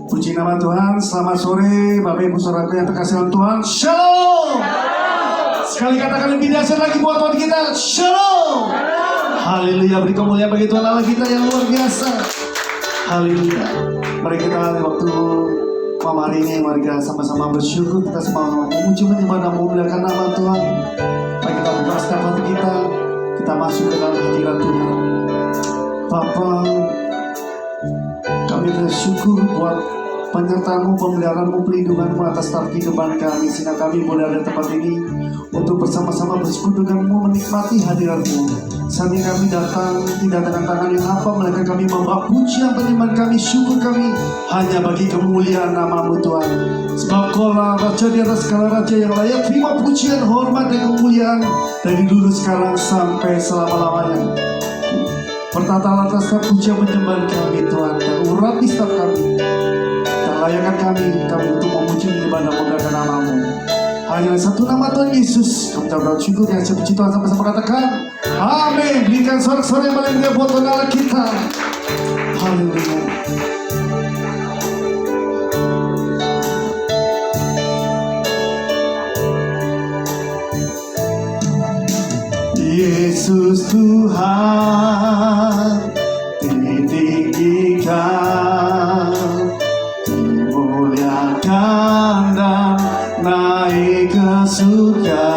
Puji nama Tuhan. Selamat sore Bapak Ibu Saudaraku yang terkasih oleh Tuhan. Shalom. Sekali katakan lebih dahsyat lagi buat Tuhan kita. Shalom. Haleluya. Beri kemuliaan bagi Tuhan Allah kita yang luar biasa. Haleluya. Mari kita waktu malam hari ini, mari kita sama-sama bersyukur. Kita sama memuji menyembah dan memuliakan nama Tuhan. Mari kita buka setiap hati kita. Kita masuk ke dalam hadirat Tuhan. Bapa, kami bersyukur buat penyertaan-Mu, pemeliharaan-Mu, pelindungan-Mu atas setiap kehidupan kami, sehingga kami boleh ada tempat ini untuk bersama-sama bersekutu dengan-Mu, menikmati hadirat-Mu. Saat ini kami datang tidak dengan tangan yang hampa, melainkan kami membawa pujian, penyembahan kami, syukur kami hanya bagi kemuliaan nama-Mu Tuhan. Sebab Kaulah Raja di atas segala raja yang layak terima pujian, hormat dan kemuliaan dari dulu sekarang sampai selama-lamanya. Bertatalah atas setiap pujian penyembahan kami Tuhan, dan urapi setiap kami, dan layakkan kami untuk memuji menyembah dan memuliakan nama-Mu. Hanya satu nama Tuhan Yesus, kami telah bersyukur yang puji Tuhan sama-sama katakan amin. Berikan sorak-sorak yang paling indah buat Tuhan Allah kita. Haleluya. Yesus Tuhan ditinggikan, dimuliakan dan naik ke surga.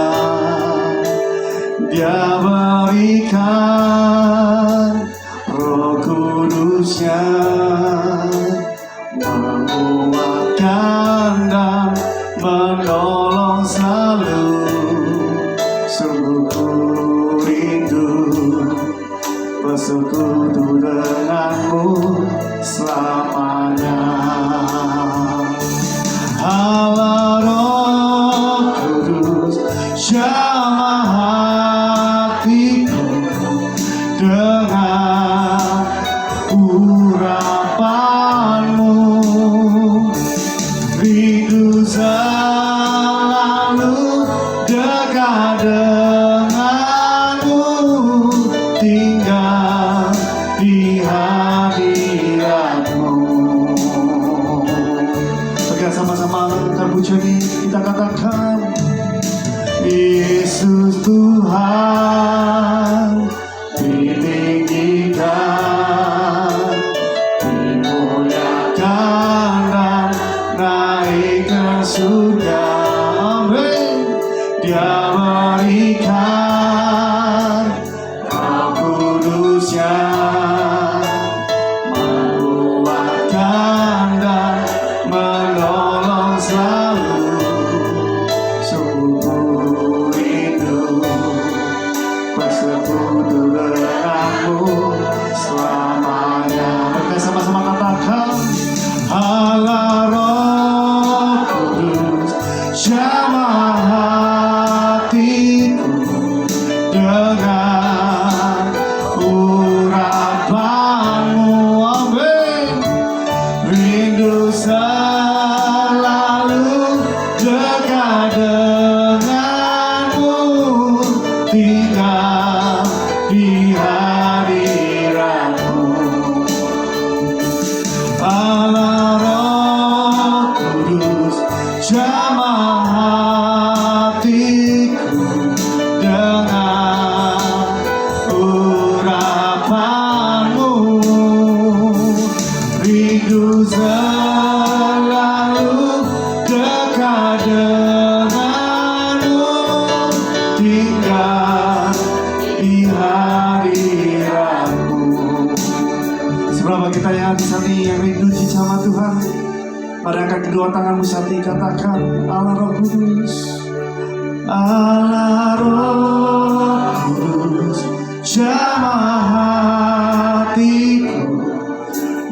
Dia berikan Roh Kudus-Nya, menguatkan dan menolong selalu. Sungguh bersekutu denganmu selamanya. Allah Roh Kudus jamah hatiku dengan urapan-Mu, rindu selalu dekat denganmu, tinggal di hadirat-Mu. Oke, sama-sama kita puji, kita katakan Yesus Tuhan ditinggikan, dimuliakan dan naik ke surga. Amin. Dia berikan Roh Kudus-Nya, menguatkan dan menolong selalu. Sungguh rindu bersekutu denganmu selamanya. Kita sama-sama katakan Allah Roh Kudus jamah hatiku dengan urapan-Mu. Amin. Rindu selalu dekat denganmu, tinggal di hadirat-Mu. Allah Roh Kudus jamah hatiku dengan urapan-Mu, rindu selalu dekat denganmu, tinggal di hadirat-Mu. Seberapa kita yang di sana yang rindu di sama Tuhan, mari angkat kedua tanganmu saat ini, katakan Allah Roh Kudus, Allah Roh Kudus jamah hatiku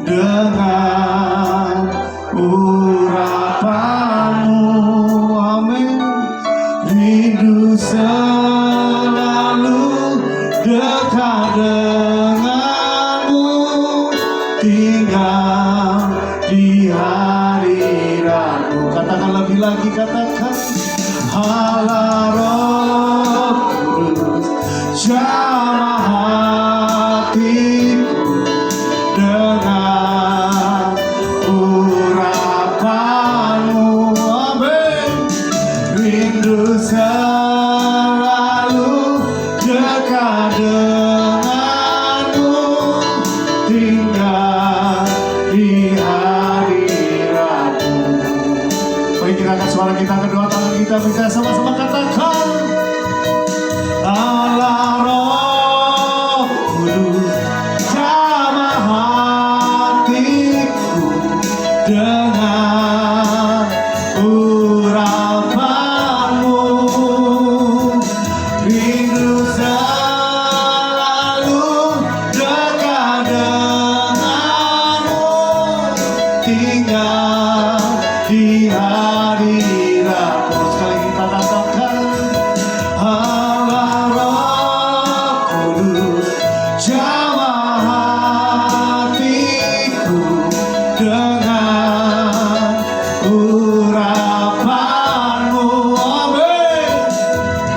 dengan urapan-Mu. Amin. Rindu selalu dekat denganmu, tinggal di hadirat-Mu. Katakan lebih lagi, katakan Allah Roh Kudus jamah hatiku dengan angkat suara kita, kedua tangan kita, kita sama-sama katakan, Allah Roh Kudus, jamah hatiku dengan urapanmu, rindu selalu dekat denganmu, tinggal di hadiratmu. Sekali kita katakan, Allah Roh Kudus, jamah hatiku dengan urapanmu. Amin.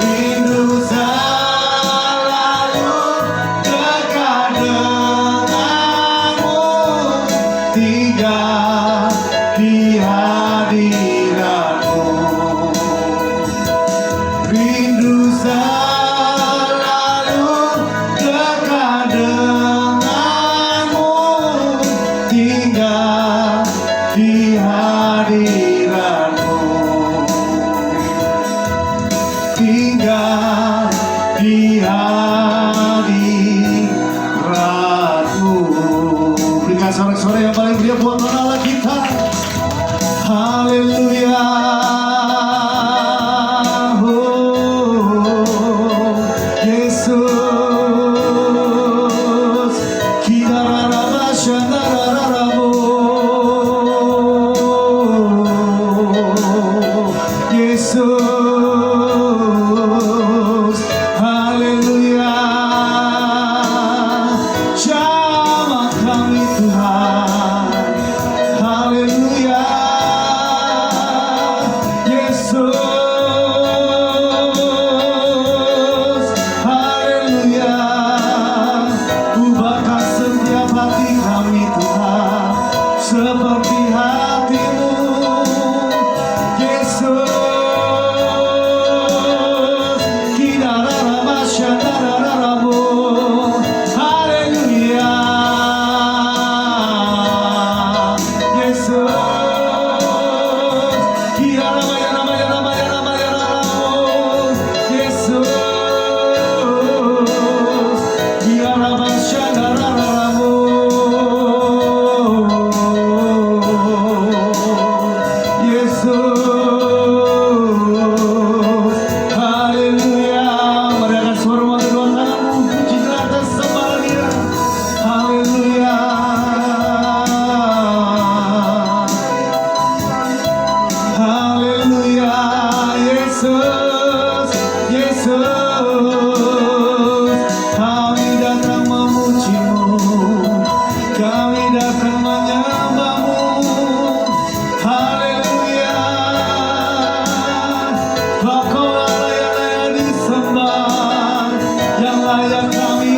Rindu selalu dekat denganmu, tinggal di hadiratmu. Rindu selalu dekat denganmu, tinggal di hadiratmu, tinggal di hadiratmu. Berikan sorak-sorai yang paling meriah buat Allah kita. Haleluya. Oh, Yesus, kita rara shandararamo. Yesus, haleluya. Jamah kami Tuhan, haleluya. Yesus, haleluya. Ubahkan setiap hati kami Tuhan seperti hatimu. Yesus, kita rara shandararamo. Haleluya. Yesus, kita rama-rama-rama-rama-rama-rama. Yesus, kita rama shandararamo. Yesus, haleluya. Mari angkat suara kedua tanganmu, puji Tuhan atas sembah Dia. Haleluya. Haleluya. Yesus, Yesus, kami datang memuji-Mu, kami datang menyembah-Mu. Haleluya. Kau Allah yang layak disembah, yang layak kami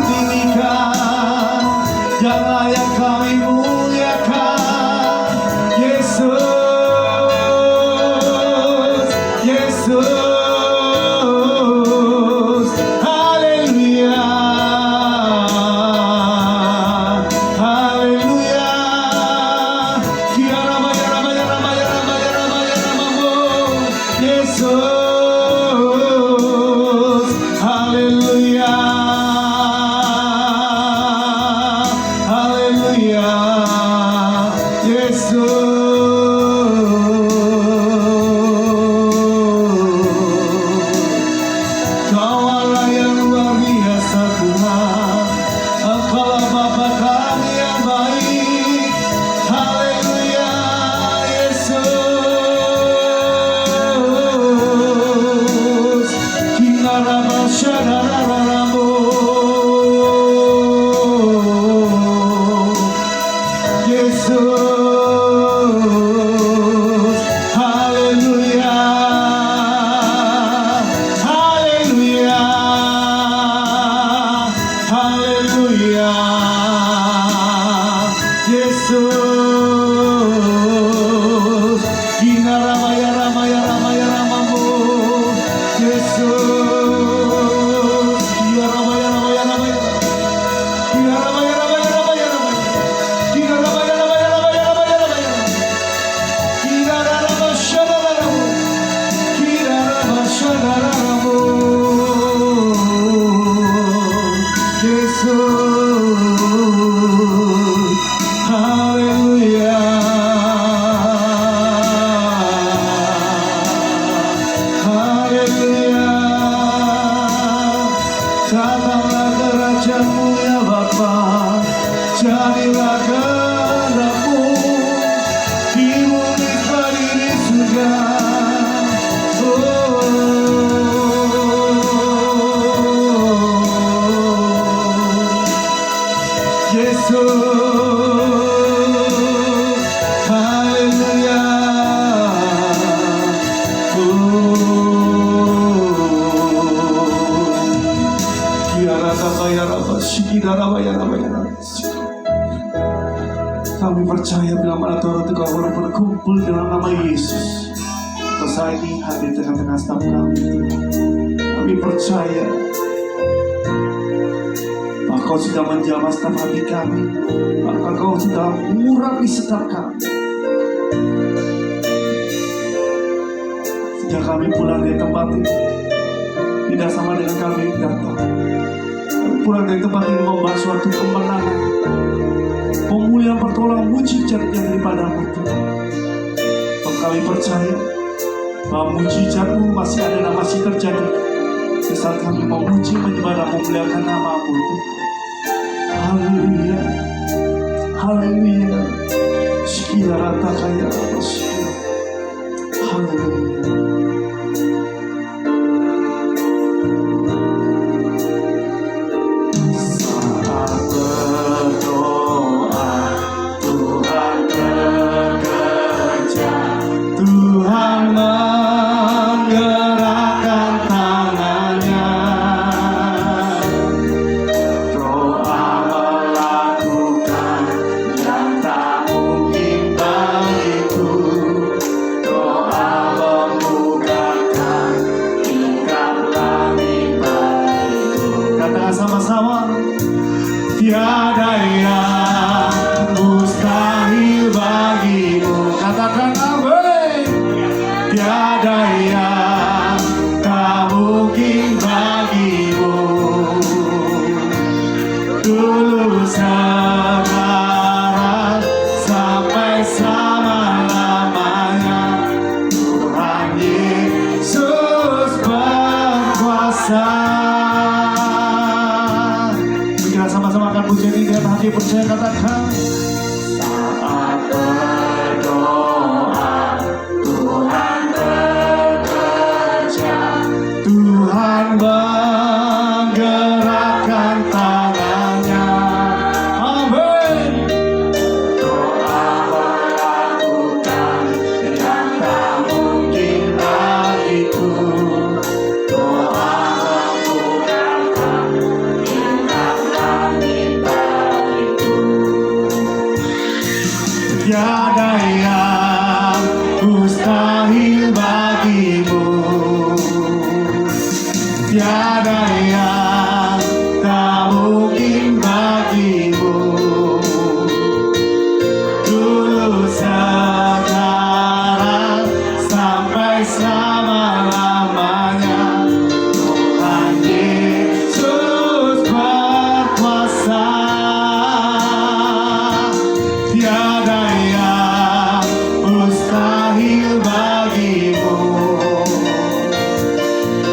tinggikan, yang layak kami muliakan. Yesus, Yesus, haleluya. Haleluya. Kia rama-rama-rama-rama-rama-rama-rama-rama. Yesus, haleluya. Haleluya. Yesus, Kau Allah yang luar biasa Tuhan, Engkaulah Bapa kami yang baik. Haleluya. Yesus, Kami percaya bila mana Tuhan Engkau berkumpul dalam nama Yesus. Saat ini hadir tengah-tengah staf kami. Kami percaya bahwa Kau sudah menjamah setiap hati kami, maka Kau sudah mengurapi setiap kami. Sejak kami pulang dari tempat ini, tidak sama dengan kami datang. Kami pulang dari tempat ini membawa suatu kemenangan, pemulihan, pertolongan, mujizat yang daripadamu Tuhan. Kami percaya bahwa mujizat-Mu masih ada dan masih terjadi di saat kami memuji, menyembah dan memuliakan nama-Mu. Haleluya, haleluya. Syukur rata kaya Allah, syukur. Haleluya. Sama-sama, tiada yang mustahil bagimu. Katakan amin. Tiada yang tak mungkin bagimu. Dulu sekarang sampai selama-lamanya, Tuhan Yesus berkuasa. Sama-sama akan puji dengan hati percaya, katakan saat berdoa Tuhan bekerja, Tuhan menggerakkan tangannya. Amin. Doa melakukan yang tak mungkin bagiku. Doa tiada yang mustahil bagimu, tiada yang tak mungkin bagimu. Dulu sekarang sampai selama-lamanya, Tuhan Yesus berkuasa. Tiada yang mustahil bagimu,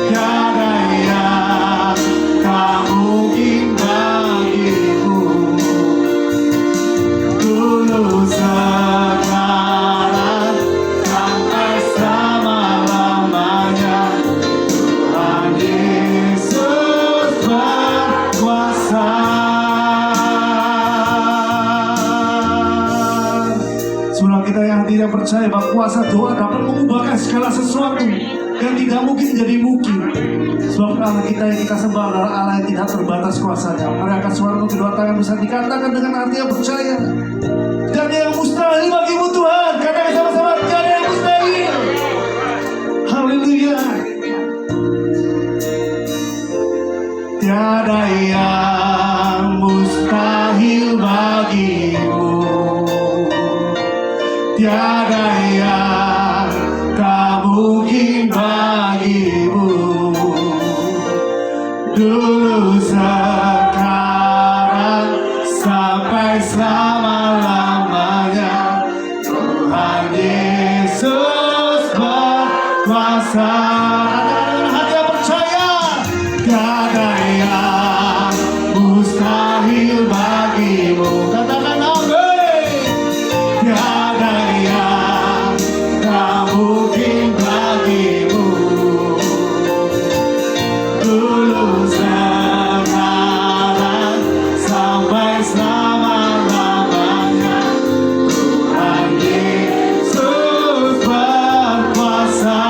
tiada yang tak mungkin bagimu. Dulu sekarang sampai selama-lamanya, Tuhan Yesus berkuasa. Surah kita yang tidak percaya bahwa kuasa doa dapat mengubahkan segala sesuatu yang tidak mungkin jadi mungkin. Sebab Allah kita yang kita sembah adalah Allah yang tidak terbatas kuasanya. Mari angkat suaramu, kedua tangan bisa dikatakan dengan hati yang percaya. Tiada yang mustahil bagimu Tuhan. Katakan sama-sama, tiada yang mustahil. Haleluya. Tiada yang mustahil bagimu, tiada yang tak mungkin bagimu. Dulu sekarang sampai selama-lamanya, Tuhan Yesus berkuasa. Dengan hati yang percaya, tiada yang mustahil bagimu. Katakan amin. Tiada yang tak mungkin bagimu. Dulu sekarang sampai selama-lamanya, Tuhan Yesus berkuasa.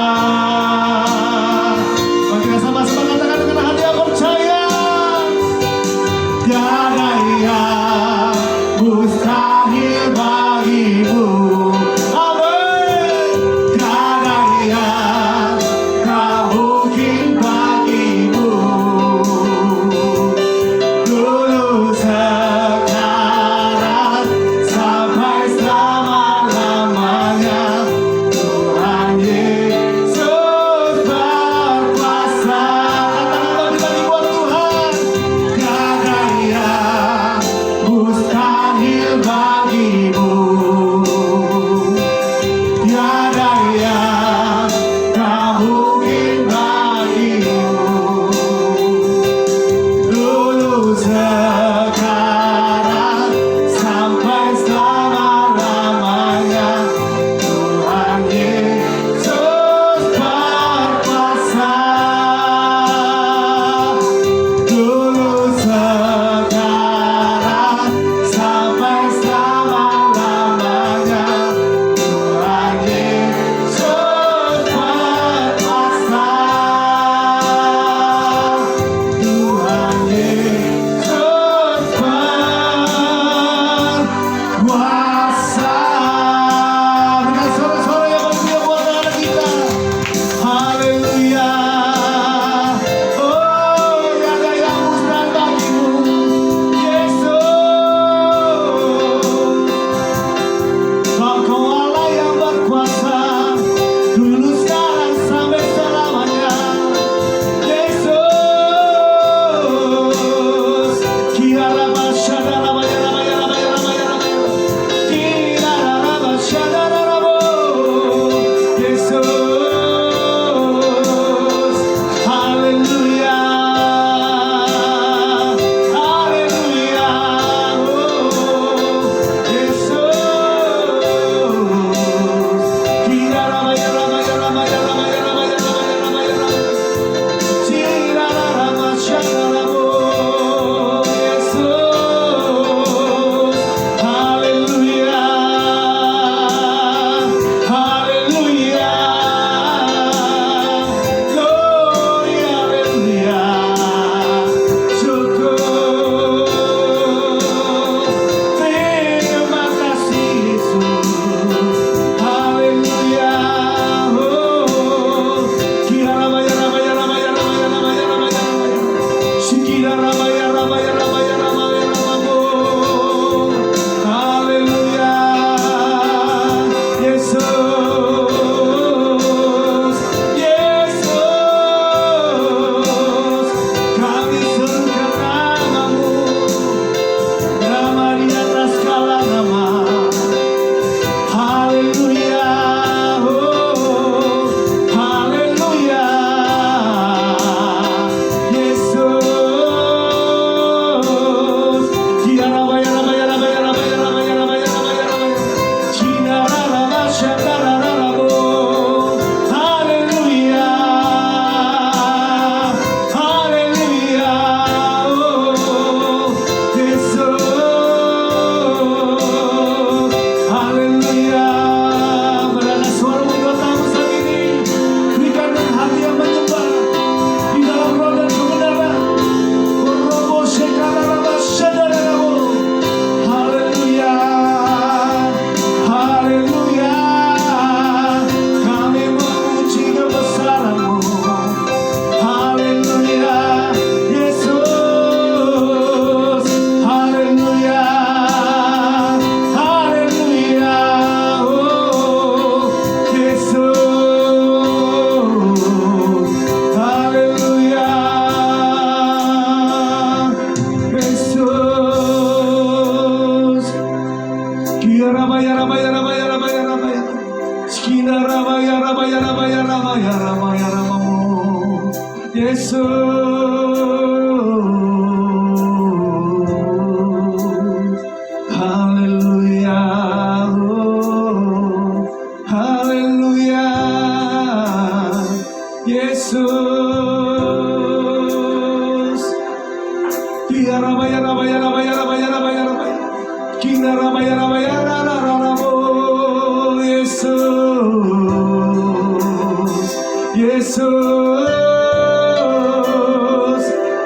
ya Rama ya Ramamu Yesus. Haleluya, oh, haleluya, Yesus. Ya Rama ya Rama ya Rama ya Rama ya Rama ya Rama. Kina Rama ya Rama ya Rama Ramamu Yesus. Yesus,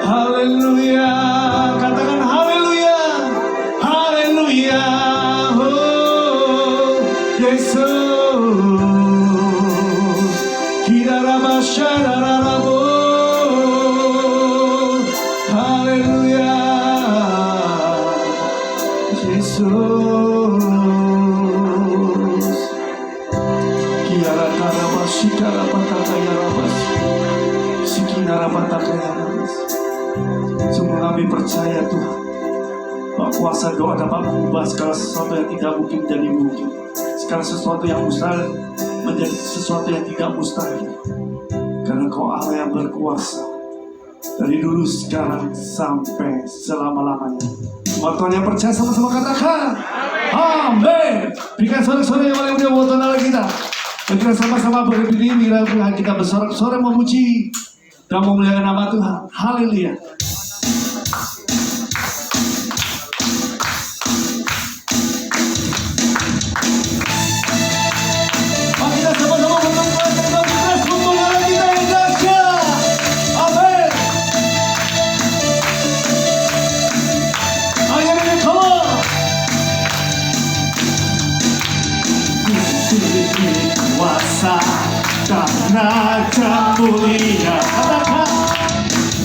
haleluya, katakan haleluya, haleluya, oh Yesus, kirarama syararamo, haleluya, Yesus, kiara karama shikara patakaya ramas. Sungguh kami percaya Tuhan bahwa kuasa doa dapat mengubah segala sesuatu yang tidak mungkin menjadi mungkin, segala sesuatu yang mustahil menjadi sesuatu yang tidak mustahil, karena Kau Allah yang berkuasa dari dulu, sekarang, sampai selama-lamanya. Tuhan yang percaya sama-sama katakan amin. Berikan sorak-sorak yang paling mulia buat Tuhan Allah kita. Kita sama-sama berdiri, bila kita bersorak-sorak memuji dan memuliakan nama Tuhan. Haleluya. Mari kita sama-sama berdoa dan berkeras untuk Allah kita yang dahsyat. Amin. Ayo kita keluar. Kuasa dan raja mulia, katakan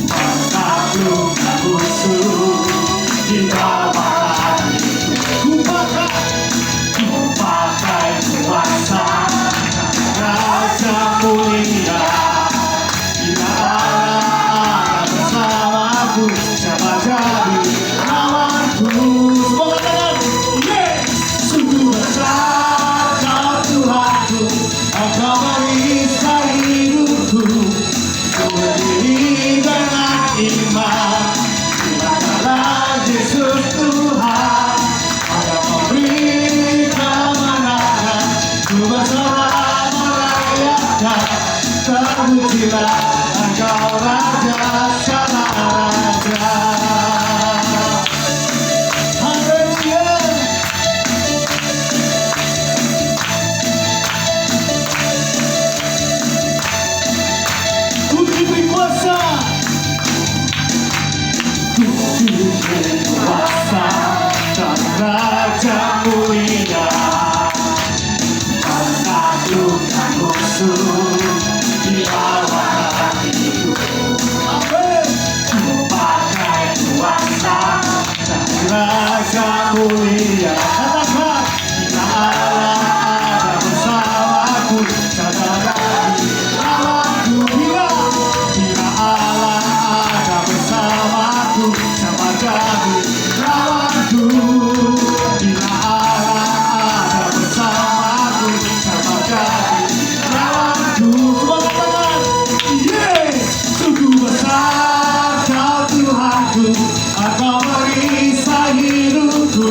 menaklukkan musuh di bawah hatiku. Ku pakai kuasa dan raja mulia, bila Allah bersamaku, siapa jadi lawanku? Semua katakan sungguh besar Kau Tuhanku, Engkau merisau hidupku. Ku berdiri dengan iman di hadapan Yesus Tuhan. Kau memberi kemenangan, ku bersorak merayakan. Terpujilah Engkau Raja segala raja. Haleluya. Ku diberi kuasa, ku diberi kuasa dan raja mulia, menaklukkan musuh di bawah hatiku. Amin. Ku pakai kuasa dan raja mulia, katakan bila Allah ada bersamaku, siapa lagi lawanku? Bila Allah ada bersamaku, siapa jadi lawanku? Bila Allah ada bersamaku, siapa jadi lawanku? Semua katakan, sungguh besar Kau Tuhanku, Engkau merisau hidupku.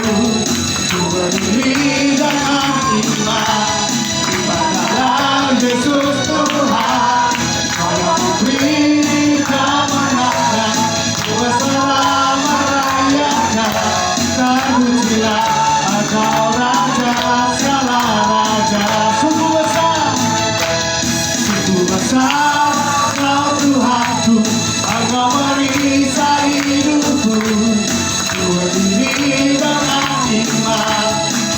Ku berdiri dengan iman di hadapan Yesus Tuhan. Kau yang memberi kemenangan, ku bersorak merayakan. Terpujilah Engkau Raja segala raja. Sungguh besar Kau Tuhanku, Engkau merisau hidupku. Ku berdiri dengan iman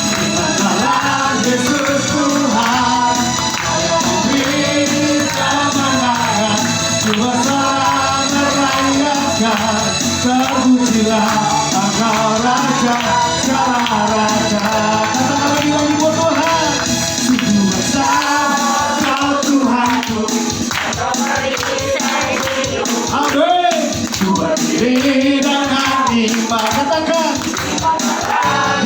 di hadapan Yesus Tuhan. Kau yang memberi kemenangan, ku bersorak merayakan. Terpujilah Engkau Raja segala raja. Katakan lagi buat Tuhan. Sungguh besar Kau Tuhanku, amin. Ku berdiri dengan iman, katakan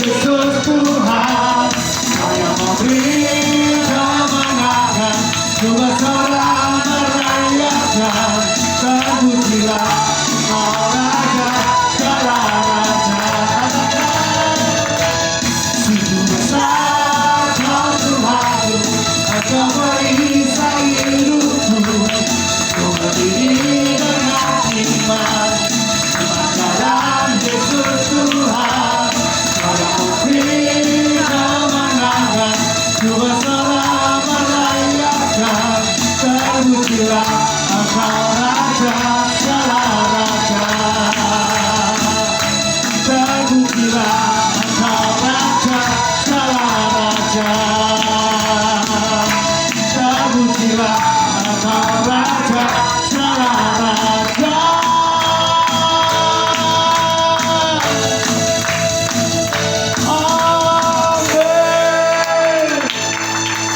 Yesus Tuhan. Kau yang memberi kemenangan, ku bersorak kira Engkau raja segala raja. Aku kira Engkau raja segala raja. Aku kira Engkau raja segala raja. Amin.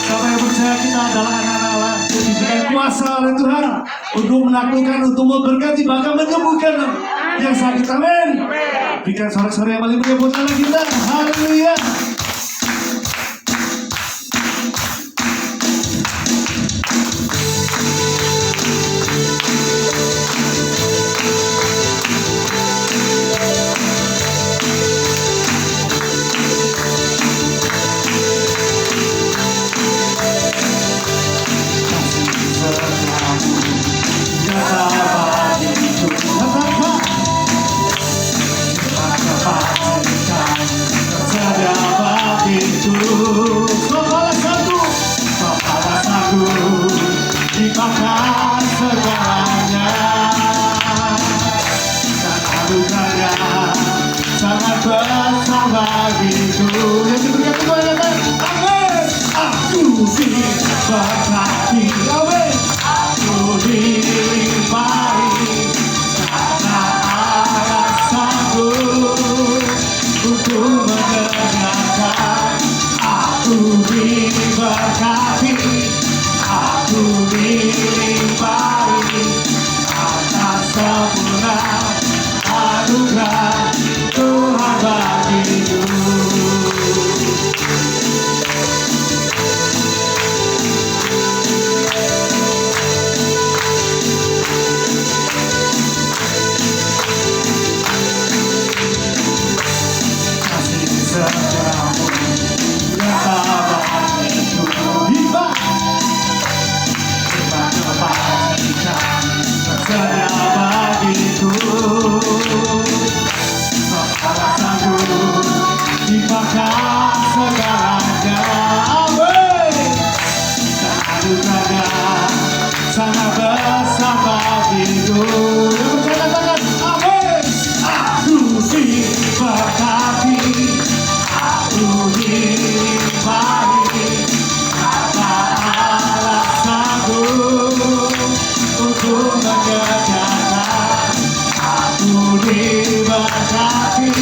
Siapa yang percaya kita adalah anak-anak Allah, diberikan kuasa oleh Tuhan untuk menaklukkan, untuk memberkati, bahkan menyembuhkan yang sakit. Amin. Berikan sorak-sorak yang paling meriah buat anak kita. Haleluya. Sangat besar bagiku. Yang diberikan Tuhan, amin. Aku diberkati, amin. Aku dilimpahi karena alasanku untuk mengerjakan. Aku diberkati, aku dilimpahi atas sempurna anugerah Tuhan bagiku. Kasih setiamu nyata bagiku. Hibah kebajikan tersedia bagiku. Alasanku dipakai segalanya, amin. Dan anugerahnya sangat besar bagiku. Yang berkatakan amin. Aku diberkati, aku dilimpahi karena alasanku untuk mengerjakan. Aku diberkati,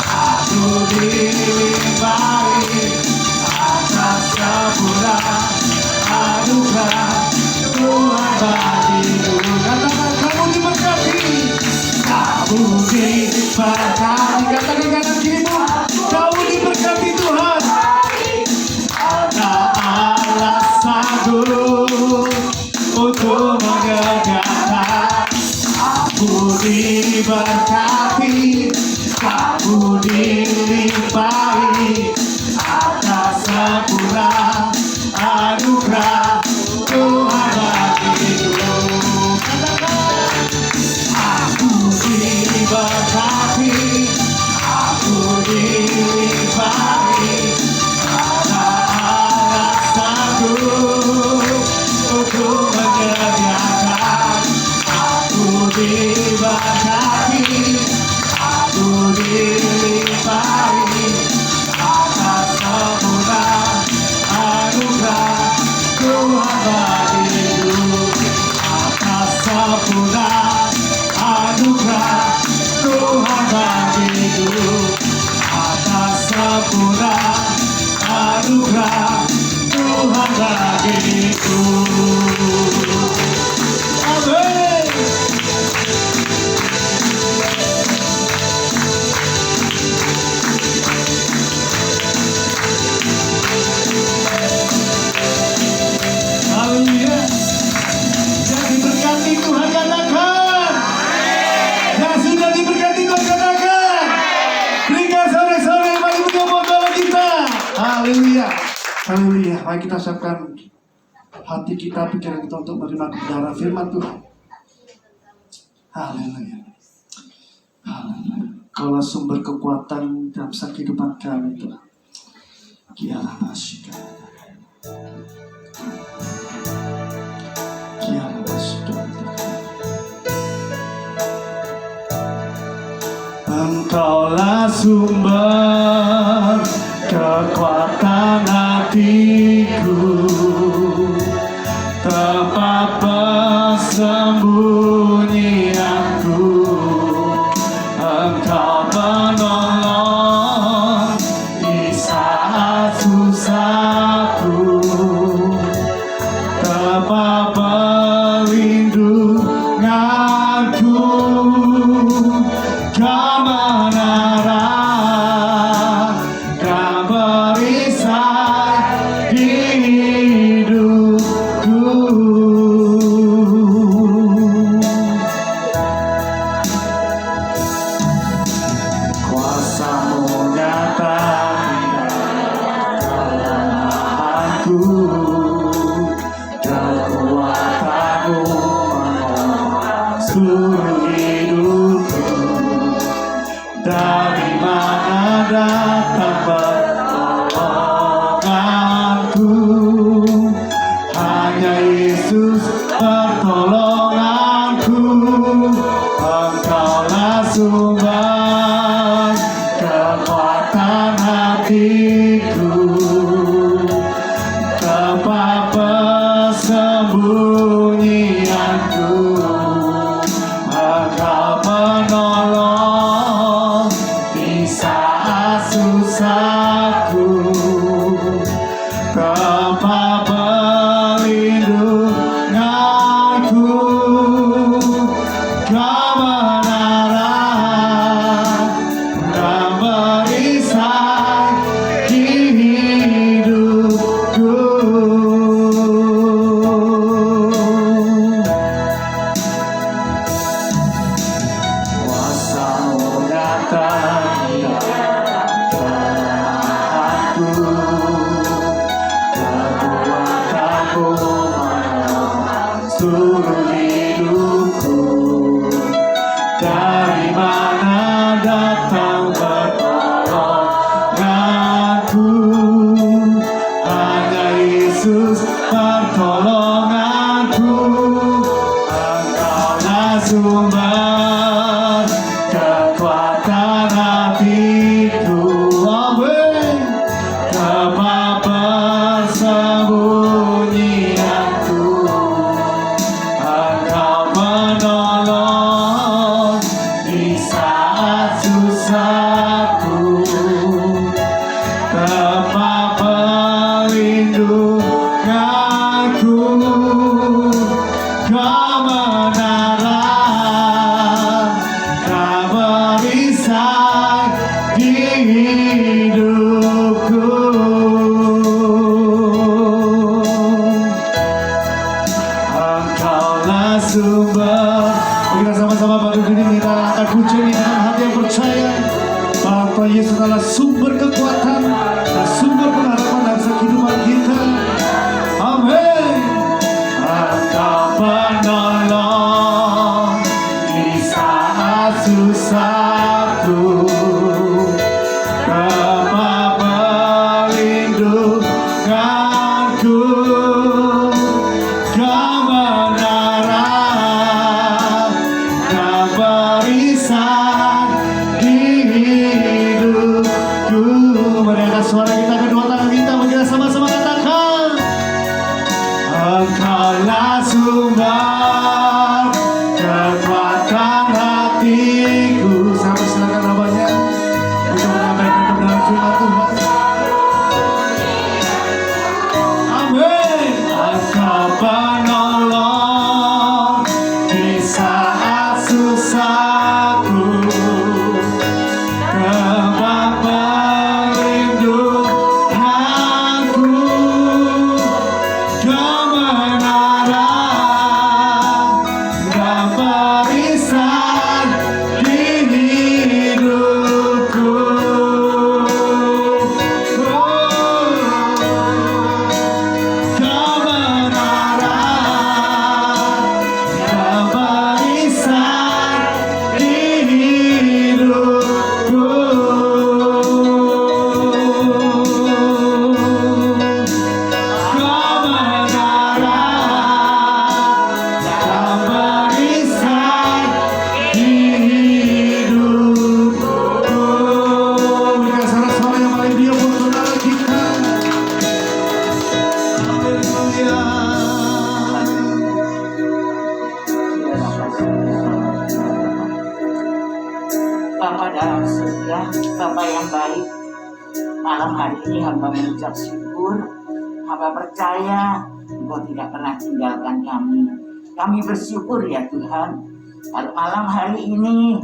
aku dilimpahi atas sempurna anugerah Tuhan bagiku. Katakan kamu diberkati, kamu diberkati. Katakan kanan kirimu, kamu diberkati Tuhan. Ada alasanku untuk mengerjakan. Aku diberkati, aku dilimpahi atas sempurna anugerah Tuhan bagiku. Katakan, aku diberkati, aku dilimpahi atas alasanku untuk mengerjakan. Aku diberkati, aku dilimpahi atas sempurna anugerah Tuhan bagiku. Atas sempurna anugerah Tuhan bagiku. Atas sempurna anugerah Tuhan bagiku. Amin. Haleluya. Yang diberkati Tuhan katakan. Yang sudah diberkati Tuhan katakan. Berikan sore-sore yang paling mulia buat Tuhan kita. Haleluya. Haleluya. Mari kita siapkan hati kita, pikiran kita untuk menerima kebenaran firman Tuhan. Haleluya. Haleluya. Kaulah sumber kekuatan dalam kehidupan kami Tuhan. Kialah masyika. Kialah Engkaulah sumber kekuatan hatiku, tempat persembunyianku. Engkau penolong di saat susahku, tempat perlindunganku. Kau menara dan perisai di hidupku. Kuasa-Mu nyata kelemahanku, kekuatan-Mu menolong seluruh hidupku. Dari mana datang pertolonganku? Hanya Yesus pertolonganku. Engkaulah sumber kekuatan hatiku, tempat persembunyianku. Engkau penolong di saat susahku, tempat perlindunganku. Kau menara dan perisai di hidupku. Kuasa-Mu nyata kelemahanku, kekuatan-Mu menolong seluruh hidupku. Dari mana datang pertolonganku? Hanya Yesus pertolonganku. Engkaulah sumber kekuatan hatiku. Amin. Tempat persembunyianku. Engkau menolong di saat susahku, tempat perlindunganku. Kau menara dan perisai di hidupku. Engkaulah sumber. Kita sama-sama pada diri kita akan puji dengan hati yang percaya bahwa Yesus adalah sumber kekuatan dan sumber pengharapan dalam kehidupan kita. Amin. Engkau penolong di saat susahku, tempat perlindunganku. Kau menara dan perisai di hidupku. Mari angkat suara kita, kedua tangan kita, mari kita sama-sama katakan, Engkaulah sumber kekuatan hatiku. Sampai silakan namanya untuk menyampaikan kebenaran firman Tuhan. Amin. Engkau penolong di saat susahku, tempat perlindunganku. Kau menara Haleluya, Bapak yang baik. Malam hari ini hamba mengucap syukur. Hamba percaya Engkau tidak pernah tinggalkan kami. Kami bersyukur ya Tuhan. Kalau malam hari ini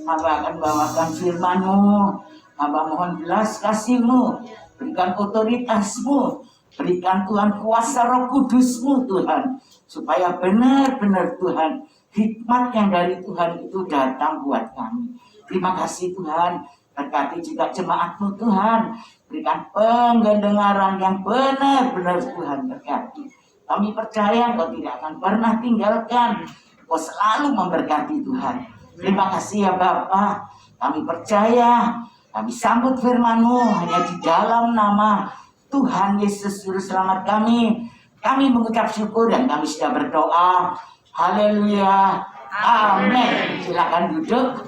hamba akan bawakan firman-Mu. Hamba mohon belas kasih-Mu, berikan otoritas-Mu, berikan Tuhan kuasa Roh Kudus-Mu Tuhan, supaya benar-benar Tuhan hikmat yang dari Tuhan itu datang buat kami. Terima kasih Tuhan, berkati juga jemaat-Mu Tuhan, berikan pendengaran yang benar-benar Tuhan berkati. Kami percaya Engkau tidak akan pernah tinggalkan, Engkau selalu memberkati Tuhan. Terima kasih ya Bapa, kami percaya, kami sambut firman-Mu hanya di dalam nama Tuhan Yesus Juru Selamat kami. Kami mengucap syukur dan kami sudah berdoa. Haleluya. Amin. Silakan duduk.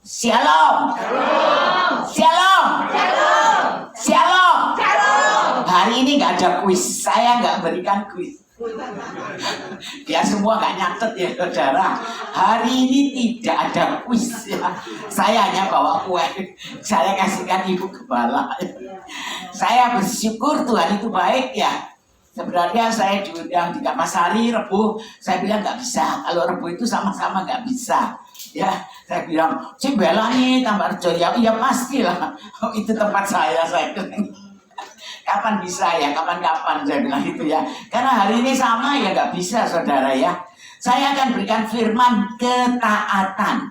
Shalom. Shalom. Shalom. Hari ini nggak ada kuis. Saya nggak berikan kuis. Biar semua nggak nyatet ya saudara. Hari ini tidak ada kuis ya. Saya hanya bawa kue. Saya kasihkan ibu gembala. Saya bersyukur Tuhan itu baik ya. Sebenarnya saya diundang di Kamasari Rebu. Saya bilang nggak bisa. Kalau Rebu itu sama-sama nggak bisa. Ya, saya bilang, Cimbela nih tambah Rejo ya, iya pastilah. Itu tempat saya bilang. Kapan bisa ya, kapan-kapan saya bilang itu ya. Karena hari ini sama ya nggak bisa saudara ya. Saya akan berikan firman ketaatan.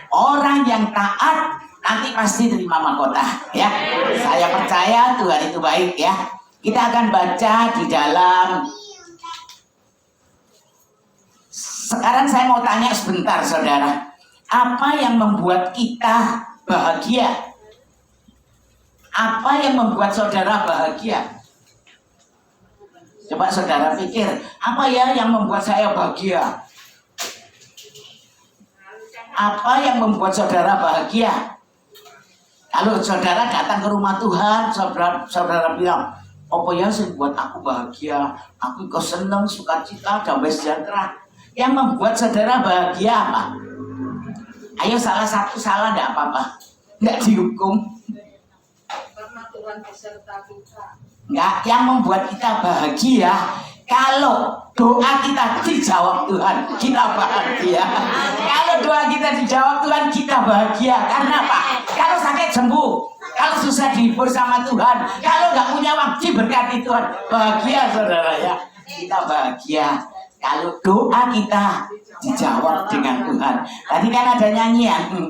Orang yang taat nanti pasti terima mahkota ya. Saya percaya Tuhan itu baik ya. Kita akan baca di dalam. Sekarang saya mau tanya sebentar saudara. Apa yang membuat kita bahagia? Apa yang membuat saudara bahagia? Coba saudara pikir, apa ya yang membuat saya bahagia? Apa yang membuat saudara bahagia? Kalau saudara datang ke rumah Tuhan, saudara bilang, apa ya sih buat aku bahagia? Aku kok senang, sukacita, damai sejahtera. Yang membuat saudara bahagia apa? Ayo salah satu salah enggak apa-apa. Enggak dihukum. Karena Tuhan beserta kita. Enggak, yang membuat kita bahagia kalau doa kita dijawab Tuhan, kita bahagia. Kalau doa kita dijawab Tuhan, kita bahagia. Karena apa? Kalau sakit sembuh, kalau susah dihibur sama Tuhan, kalau nggak punya uang diberkati Tuhan, bahagia saudara ya. Kita bahagia kalau doa kita dijawab dengan Tuhan. Tadi kan ada nyanyian,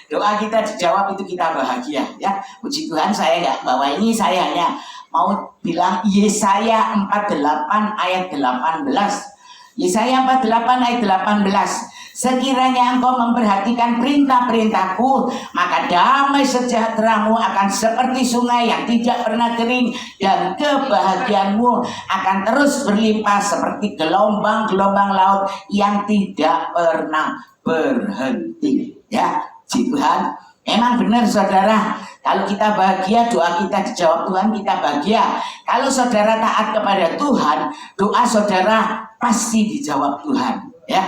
doa kita dijawab itu kita bahagia ya. Puji Tuhan, saya nggak bawa ini, saya hanya mau bilang Yesaya 48 ayat 18. Yesaya 48 ayat 18. Sekiranya engkau memperhatikan perintah-perintahku, maka damai sejahteramu akan seperti sungai yang tidak pernah kering, dan kebahagiaanmu akan terus berlimpah seperti gelombang-gelombang laut yang tidak pernah berhenti. Ya, puji Tuhan. Memang benar saudara, kalau kita bahagia, doa kita dijawab Tuhan, kita bahagia. Kalau saudara taat kepada Tuhan, doa saudara pasti dijawab Tuhan. Ya,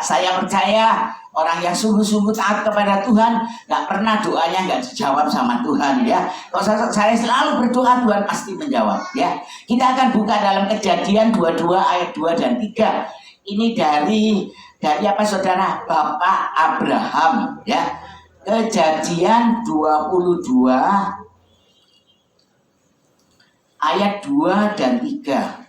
saya percaya orang yang sungguh-sungguh taat kepada Tuhan, nggak pernah doanya nggak dijawab sama Tuhan. Ya, kalau saya selalu berdoa, Tuhan pasti menjawab. Ya, kita akan buka dalam Kejadian 22 ayat 2 dan 3. Ini dari apa saudara? Bapak Abraham. Ya. Kejadian 22 ayat 2 dan 3.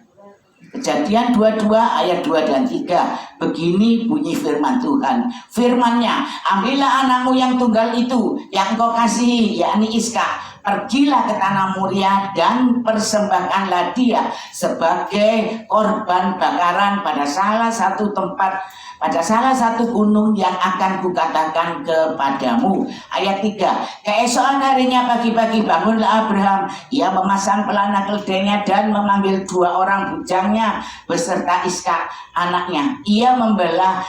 Kejadian 22 ayat 2 dan 3. Begini bunyi firman Tuhan. Firman-Nya, ambillah anakmu yang tunggal itu yang kau kasihi, yakni Iska. Pergilah ke tanah Moria dan persembahkanlah dia sebagai korban bakaran pada salah satu tempat pada salah satu gunung yang akan kukatakan kepadamu. Ayat 3. Keesokan harinya pagi-pagi bangunlah Abraham. Ia memasang pelana keledainya dan memanggil 2 orang bujangnya beserta Iskak anaknya. Ia membelah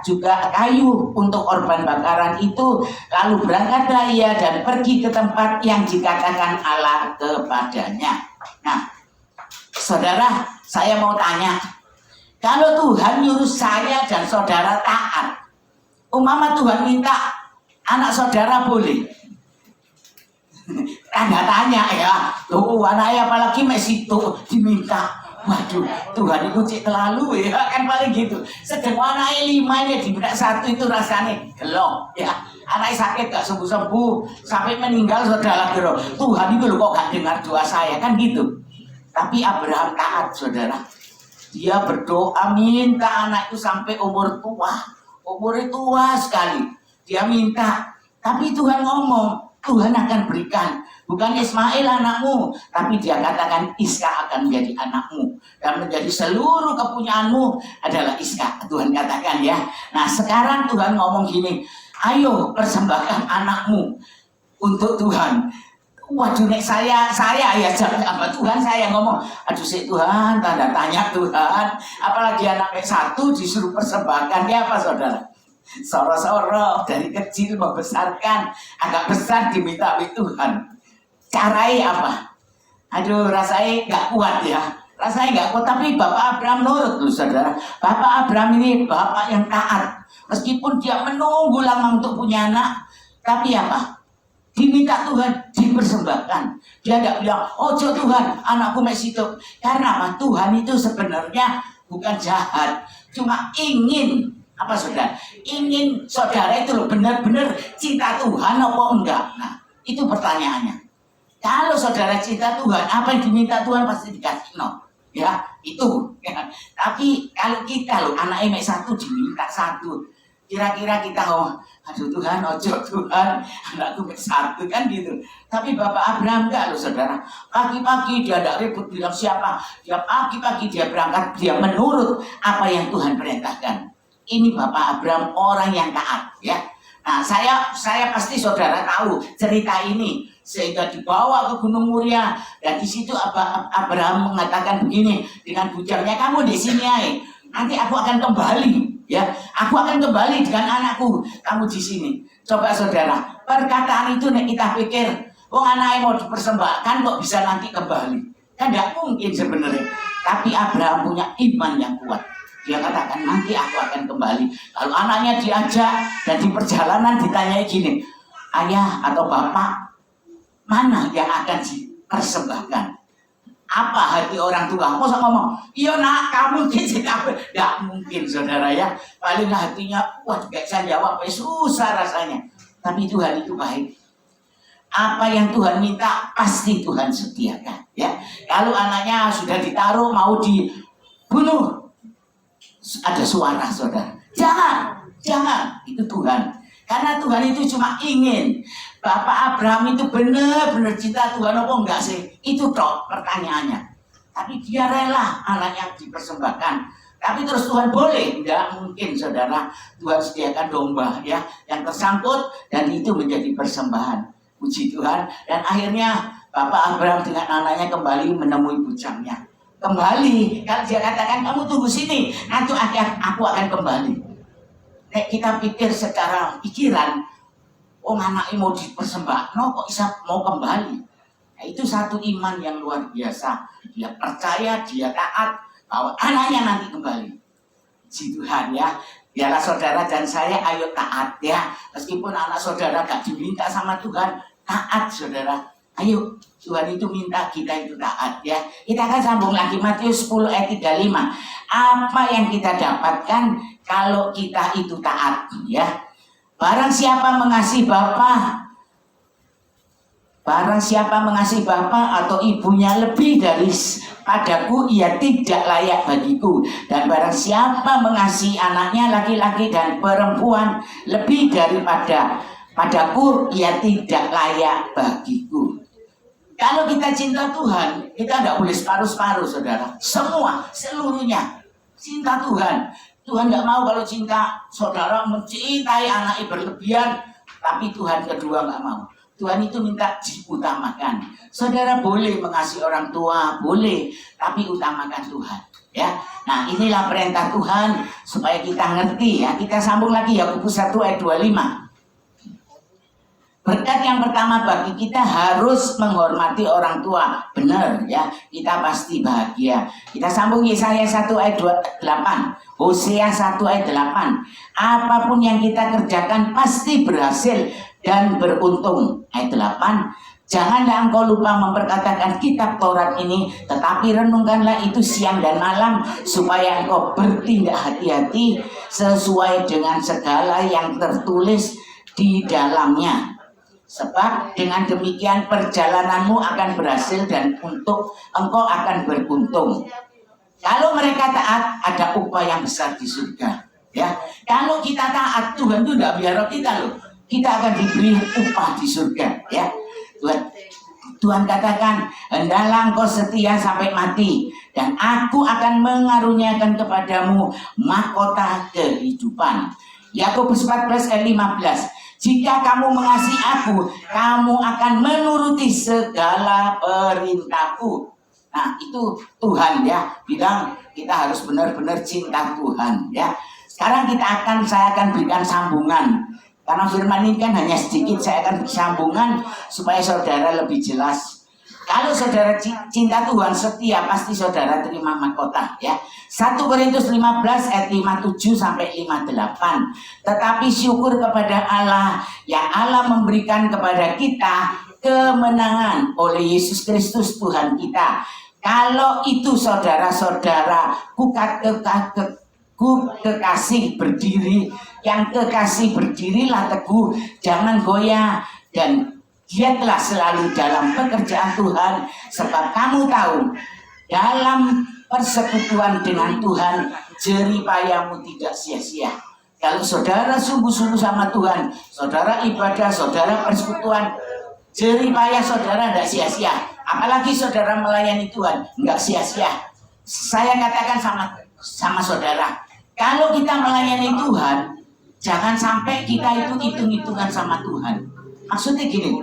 juga kayu untuk korban bakaran itu. Lalu berangkatlah ia dan pergi ke tempat yang dikatakan Allah kepadanya. Nah, saudara, saya mau tanya, kalau Tuhan nyuruh saya dan saudara taat, umpama Tuhan minta anak saudara boleh? Tanda tanya ya. Tuh anaknya apalagi masih tuh diminta. Waduh, Tuhan itu cek terlalu ya, kan paling gitu. Sedang anaknya 5 ini diminta 1 itu rasanya gelong ya. Anaknya sakit gak sembuh-sembuh sampai meninggal, saudara kira Tuhan itu loh kok gak dengar doa saya, kan gitu. Tapi Abraham taat, saudara. Dia berdoa minta anak itu sampai umurnya tua sekali. Dia minta, tapi Tuhan ngomong, Tuhan akan berikan. Bukan Ismail anakmu, tapi dia katakan Iskak akan menjadi anakmu. Dan menjadi seluruh kepunyaanmu adalah Iskak. Tuhan katakan ya. Nah sekarang Tuhan ngomong gini, ayo persembahkan anakmu untuk Tuhan. Waduh, nek saya ya sama Tuhan saya ngomong, aduh sih Tuhan, tanda tanya Tuhan, apalagi anak 1 disuruh persembahkan, dia apa saudara? Soro-soro dari kecil membesarkan, agak besar diminta Tuhan. Caranya apa? Aduh, rasanya nggak kuat ya, rasanya nggak kuat. Tapi Bapak Abraham nurut loh saudara. Bapak Abraham ini bapak yang taat, meskipun dia menunggu lama untuk punya anak, tapi apa? Diminta Tuhan, dipersembahkan. Dia tidak bilang, oh Tuhan, anakku masih hidup. Karena apa? Tuhan itu sebenarnya bukan jahat, cuma ingin apa saudara? Ingin saudara itu loh benar-benar cinta Tuhan apa enggak? Nah, itu pertanyaannya. Kalau saudara cinta Tuhan, apa yang diminta Tuhan pasti dikasih, no? Ya, itu. Ya. Tapi kalau kita loh, anaknya 1 diminta 1. Kira-kira kita aduh Tuhan, ojo Tuhan, anakku 1 kan gitu. Tapi Bapak Abraham enggak loh saudara. Pagi-pagi dia tidak ribut bilang siapa. Dia pagi-pagi dia berangkat, dia menurut apa yang Tuhan perintahkan. Ini Bapak Abraham orang yang taat ya. Nah saya pasti saudara tahu cerita ini. Sehingga dibawa ke Gunung Muria dan di situ Abraham mengatakan begini dengan bujangnya, kamu di sini aja. Nanti aku akan kembali. Ya, aku akan kembali dengan anakku. Kamu di sini. Coba saudara, perkataan itu nek kita pikir, anaknya mau dipersembahkan kok bisa nanti kembali? Kan tidak mungkin sebenarnya. Tapi Abraham punya iman yang kuat. Dia katakan nanti aku akan kembali. Kalau anaknya diajak dan di perjalanan ditanyai gini, ayah atau bapak, mana yang akan dipersembahkan? Apa hati orang tua? Masa ngomong, iya nak kamu gitu, tidak mungkin saudara ya. Paling hatinya, wah gak bisa jawab, susah rasanya. Tapi Tuhan itu baik. Apa yang Tuhan minta pasti Tuhan sediakan. Ya, kalau anaknya sudah ditaruh mau dibunuh, ada suara saudara, jangan, itu Tuhan. Karena Tuhan itu cuma ingin. Bapak Abraham itu benar-benar cinta Tuhan apa enggak sih? Itu toh pertanyaannya. Tapi dia rela anaknya dipersembahkan. Tapi terus Tuhan boleh? Enggak mungkin saudara. Tuhan sediakan domba ya yang tersangkut dan itu menjadi persembahan. Puji Tuhan. Dan akhirnya Bapak Abraham dengan anaknya kembali menemui bujangnya. Kembali. Kalau dia katakan kamu tunggu sini, nanti aku akan kembali. Nek kita pikir secara pikiran, anaknya mau dipersembahkan, kok bisa mau kembali? Nah, itu satu iman yang luar biasa. Dia percaya, dia taat bahwa anaknya nanti kembali. Puji Tuhan ya. Biarlah saudara dan saya ayo taat ya. Meskipun anak saudara gak diminta sama Tuhan, taat saudara. Ayo, Tuhan itu minta kita itu taat ya. Kita akan sambung lagi Matius 10 ayat 35. Apa yang kita dapatkan kalau kita itu taat ya. Barang siapa mengasihi bapa atau ibunya lebih dari padaku, ia tidak layak bagiku. Dan barang siapa mengasihi anaknya laki-laki dan perempuan lebih daripada padaku, ia tidak layak bagiku. Kalau kita cinta Tuhan, kita tidak boleh separuh-separuh saudara. Semua, seluruhnya cinta Tuhan. Tuhan nggak mau kalau cinta saudara mencintai anaknya berlebihan, tapi Tuhan kedua nggak mau. Tuhan itu minta diutamakan. Saudara boleh mengasihi orang tua, boleh, tapi utamakan Tuhan. Ya, nah inilah perintah Tuhan supaya kita ngerti ya. Kita sambung lagi Yakobus 1 ayat 25. Berkat yang pertama bagi kita harus menghormati orang tua. Benar ya, kita pasti bahagia. Kita sambung Yesaya 1 ayat 8, Hosea 1 ayat 8. Apapun yang kita kerjakan pasti berhasil dan beruntung. Ayat 8. Janganlah engkau lupa memperkatakan kitab Taurat ini, tetapi renungkanlah itu siang dan malam, supaya engkau bertindak hati-hati sesuai dengan segala yang tertulis di dalamnya. Sebab dengan demikian perjalananmu akan berhasil dan untuk engkau akan beruntung. Kalau mereka taat, ada upah yang besar di surga. Ya, kalau kita taat, Tuhan itu tidak biar kita loh. Kita akan diberi upah di surga. Ya, Tuhan katakan, hendaklah engkau setia sampai mati, dan aku akan mengaruniakan kepadamu mahkota kehidupan. Yakobus 14 ayat 15. Jika kamu mengasihi aku, kamu akan menuruti segala perintahku. Nah itu Tuhan ya bilang kita harus benar-benar cinta Tuhan ya. Sekarang saya akan berikan sambungan. Karena firman ini kan hanya sedikit, saya akan beri sambungan supaya saudara lebih jelas. Kalau saudara cinta Tuhan setia, pasti saudara terima mahkota ya. 1 Korintus 15 ayat 57 sampai 58. Tetapi syukur kepada Allah yang Allah memberikan kepada kita kemenangan oleh Yesus Kristus Tuhan kita. Kalau itu saudara-saudara kekasih berdiri, yang kekasih berdirilah teguh, jangan goyah, dan giatlah selalu dalam pekerjaan Tuhan, sebab kamu tahu dalam persekutuan dengan Tuhan jerih payahmu tidak sia-sia. Kalau saudara sungguh-sungguh sama Tuhan, saudara ibadah, saudara persekutuan, jerih payah saudara tidak sia-sia. Apalagi saudara melayani Tuhan, nggak sia-sia. Saya katakan sama saudara, kalau kita melayani Tuhan, jangan sampai kita itu hitung-hitungan sama Tuhan. Maksudnya gini,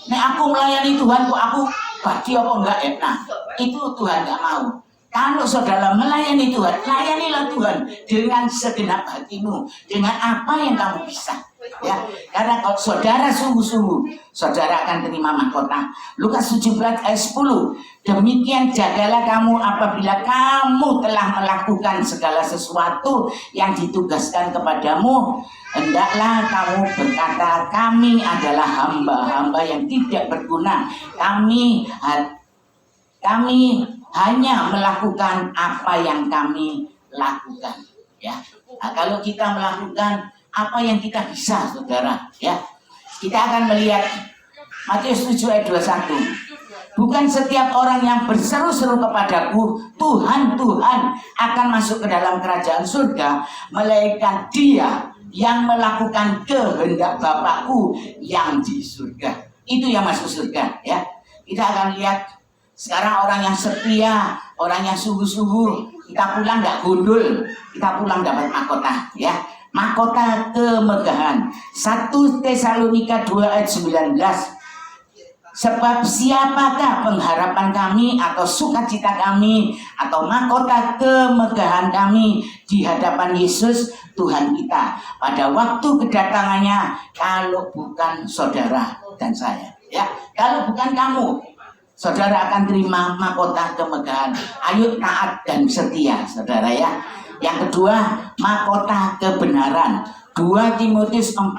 nah aku melayani Tuhan kok aku bagi apa enggak ya? Nah itu Tuhan nggak mau. Kalau saudara melayani Tuhan, layanilah Tuhan dengan segenap hatimu, dengan apa yang kamu bisa. Ya, karena kalau saudara sungguh-sungguh, saudara akan terima mahkota. Lukas 17 ayat 10. Demikian jagalah kamu apabila kamu telah melakukan segala sesuatu yang ditugaskan kepadamu. Hendaklah kamu berkata, kami adalah hamba-hamba yang tidak berguna. Kami hanya melakukan apa yang kami lakukan. Ya, nah, kalau kita melakukan apa yang kita bisa, saudara, ya, kita akan melihat Matius 7 ayat 21. Bukan setiap orang yang berseru-seru kepadaku, Tuhan, Tuhan, akan masuk ke dalam kerajaan surga, melainkan dia yang melakukan kehendak Bapakku yang di surga. Itu yang masuk surga, ya. Kita akan lihat sekarang orang yang setia, orang yang sungguh-sungguh, kita pulang nggak gundul, kita pulang dapat mahkota, ya. Mahkota kemegahan. 1 Tesalonika 2 ayat 19. Sebab siapakah pengharapan kami atau sukacita kami atau mahkota kemegahan kami di hadapan Yesus Tuhan kita pada waktu kedatangannya, kalau bukan saudara dan saya, ya. Kalau bukan kamu, saudara akan terima mahkota kemegahan. Ayo taat dan setia, saudara, ya. Yang kedua, mahkota kebenaran. 2 Timotius 4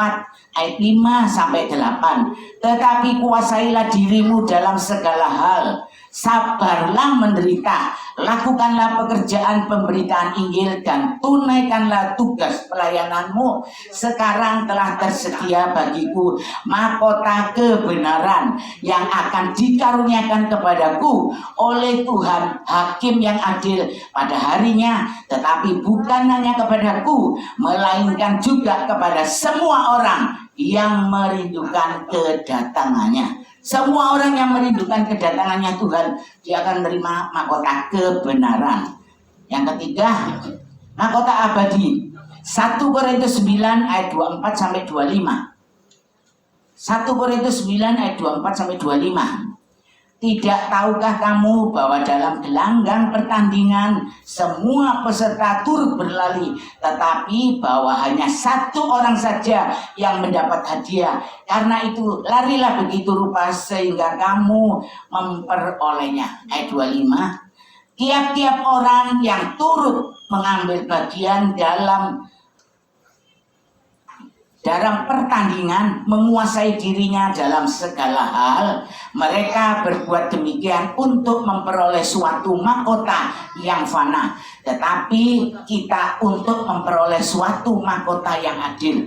ayat 5 sampai 8. Tetapi kuasailah dirimu dalam segala hal. Sabarlah menderita, lakukanlah pekerjaan pemberitaan Injil dan tunaikanlah tugas pelayananmu. Sekarang telah tersedia bagiku mahkota kebenaran yang akan dikaruniakan kepadaku oleh Tuhan Hakim yang adil pada harinya, tetapi bukan hanya kepadaku, melainkan juga kepada semua orang yang merindukan kedatangannya. Semua orang yang merindukan kedatangannya Tuhan, dia akan menerima mahkota kebenaran. Yang ketiga, mahkota abadi. 1 Korintus 9 ayat 24 sampai 25. 1 Korintus 9 ayat 24 sampai 25. Tidak tahukah kamu bahwa dalam gelanggang pertandingan semua peserta turut berlari, tetapi bahwa hanya satu orang saja yang mendapat hadiah. Karena itu larilah begitu rupa sehingga kamu memperolehnya. Ayat 25. Tiap-tiap orang yang turut mengambil bagian dalam pertandingan menguasai dirinya dalam segala hal. Mereka berbuat demikian untuk memperoleh suatu mahkota yang fana, tetapi kita untuk memperoleh suatu mahkota yang adil,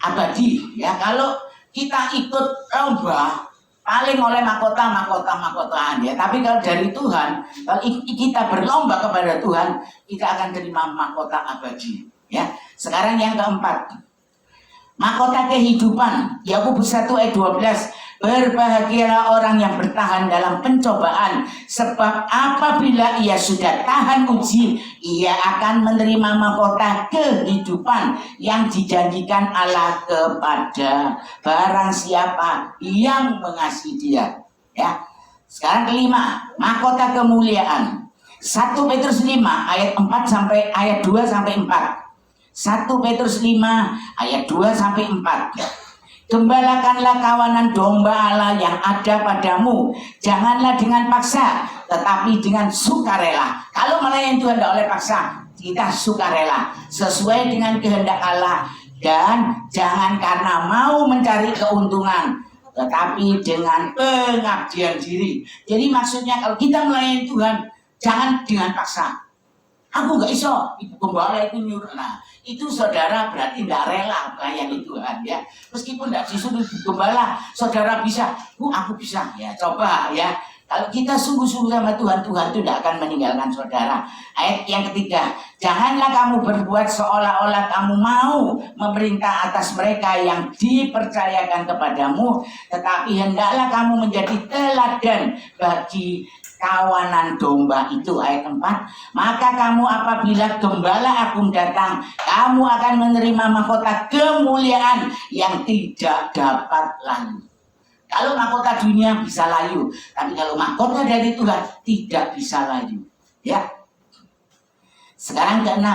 abadi. Ya, kalau kita ikut lomba paling oleh mahkota-mahkotaan ya. Tapi kalau dari Tuhan, kalau kita berlomba kepada Tuhan, kita akan terima mahkota abadi. Ya. Sekarang yang keempat, mahkota kehidupan. Yakobus 1 ayat 12. Berbahagialah orang yang bertahan dalam pencobaan, sebab apabila ia sudah tahan uji, ia akan menerima mahkota kehidupan yang dijanjikan Allah kepada barang siapa yang mengasihi Dia. Ya. Sekarang kelima, mahkota kemuliaan. 1 Petrus 5 ayat 4 sampai ayat 2 sampai 4. 1 Petrus 5 ayat 2 sampai 4. Gembalakanlah kawanan domba Allah yang ada padamu, janganlah dengan paksa, tetapi dengan sukarela. Kalau melayani Tuhan tidak oleh paksa, kita sukarela sesuai dengan kehendak Allah, dan jangan karena mau mencari keuntungan, tetapi dengan pengabdian diri. Jadi maksudnya kalau kita melayani Tuhan, jangan dengan paksa. Aku nggak iso, ibu gembala itu nyuruh. Nah, itu saudara berarti tidak rela melayani Tuhan ya. Meskipun tidak disuruh gembala, saudara bisa, aku bisa ya. Coba ya. Kalau kita sungguh-sungguh sama Tuhan, Tuhan itu tidak akan meninggalkan saudara. Ayat yang ketiga, janganlah kamu berbuat seolah-olah kamu mau memerintah atas mereka yang dipercayakan kepadamu, tetapi hendaklah kamu menjadi teladan bagi kawanan domba itu. Ayat 4. Maka kamu apabila gembala agung datang, kamu akan menerima mahkota kemuliaan yang tidak dapat layu. Kalau mahkota dunia bisa layu, tapi kalau mahkota dari Tuhan tidak bisa layu. Ya. Sekarang ke-6,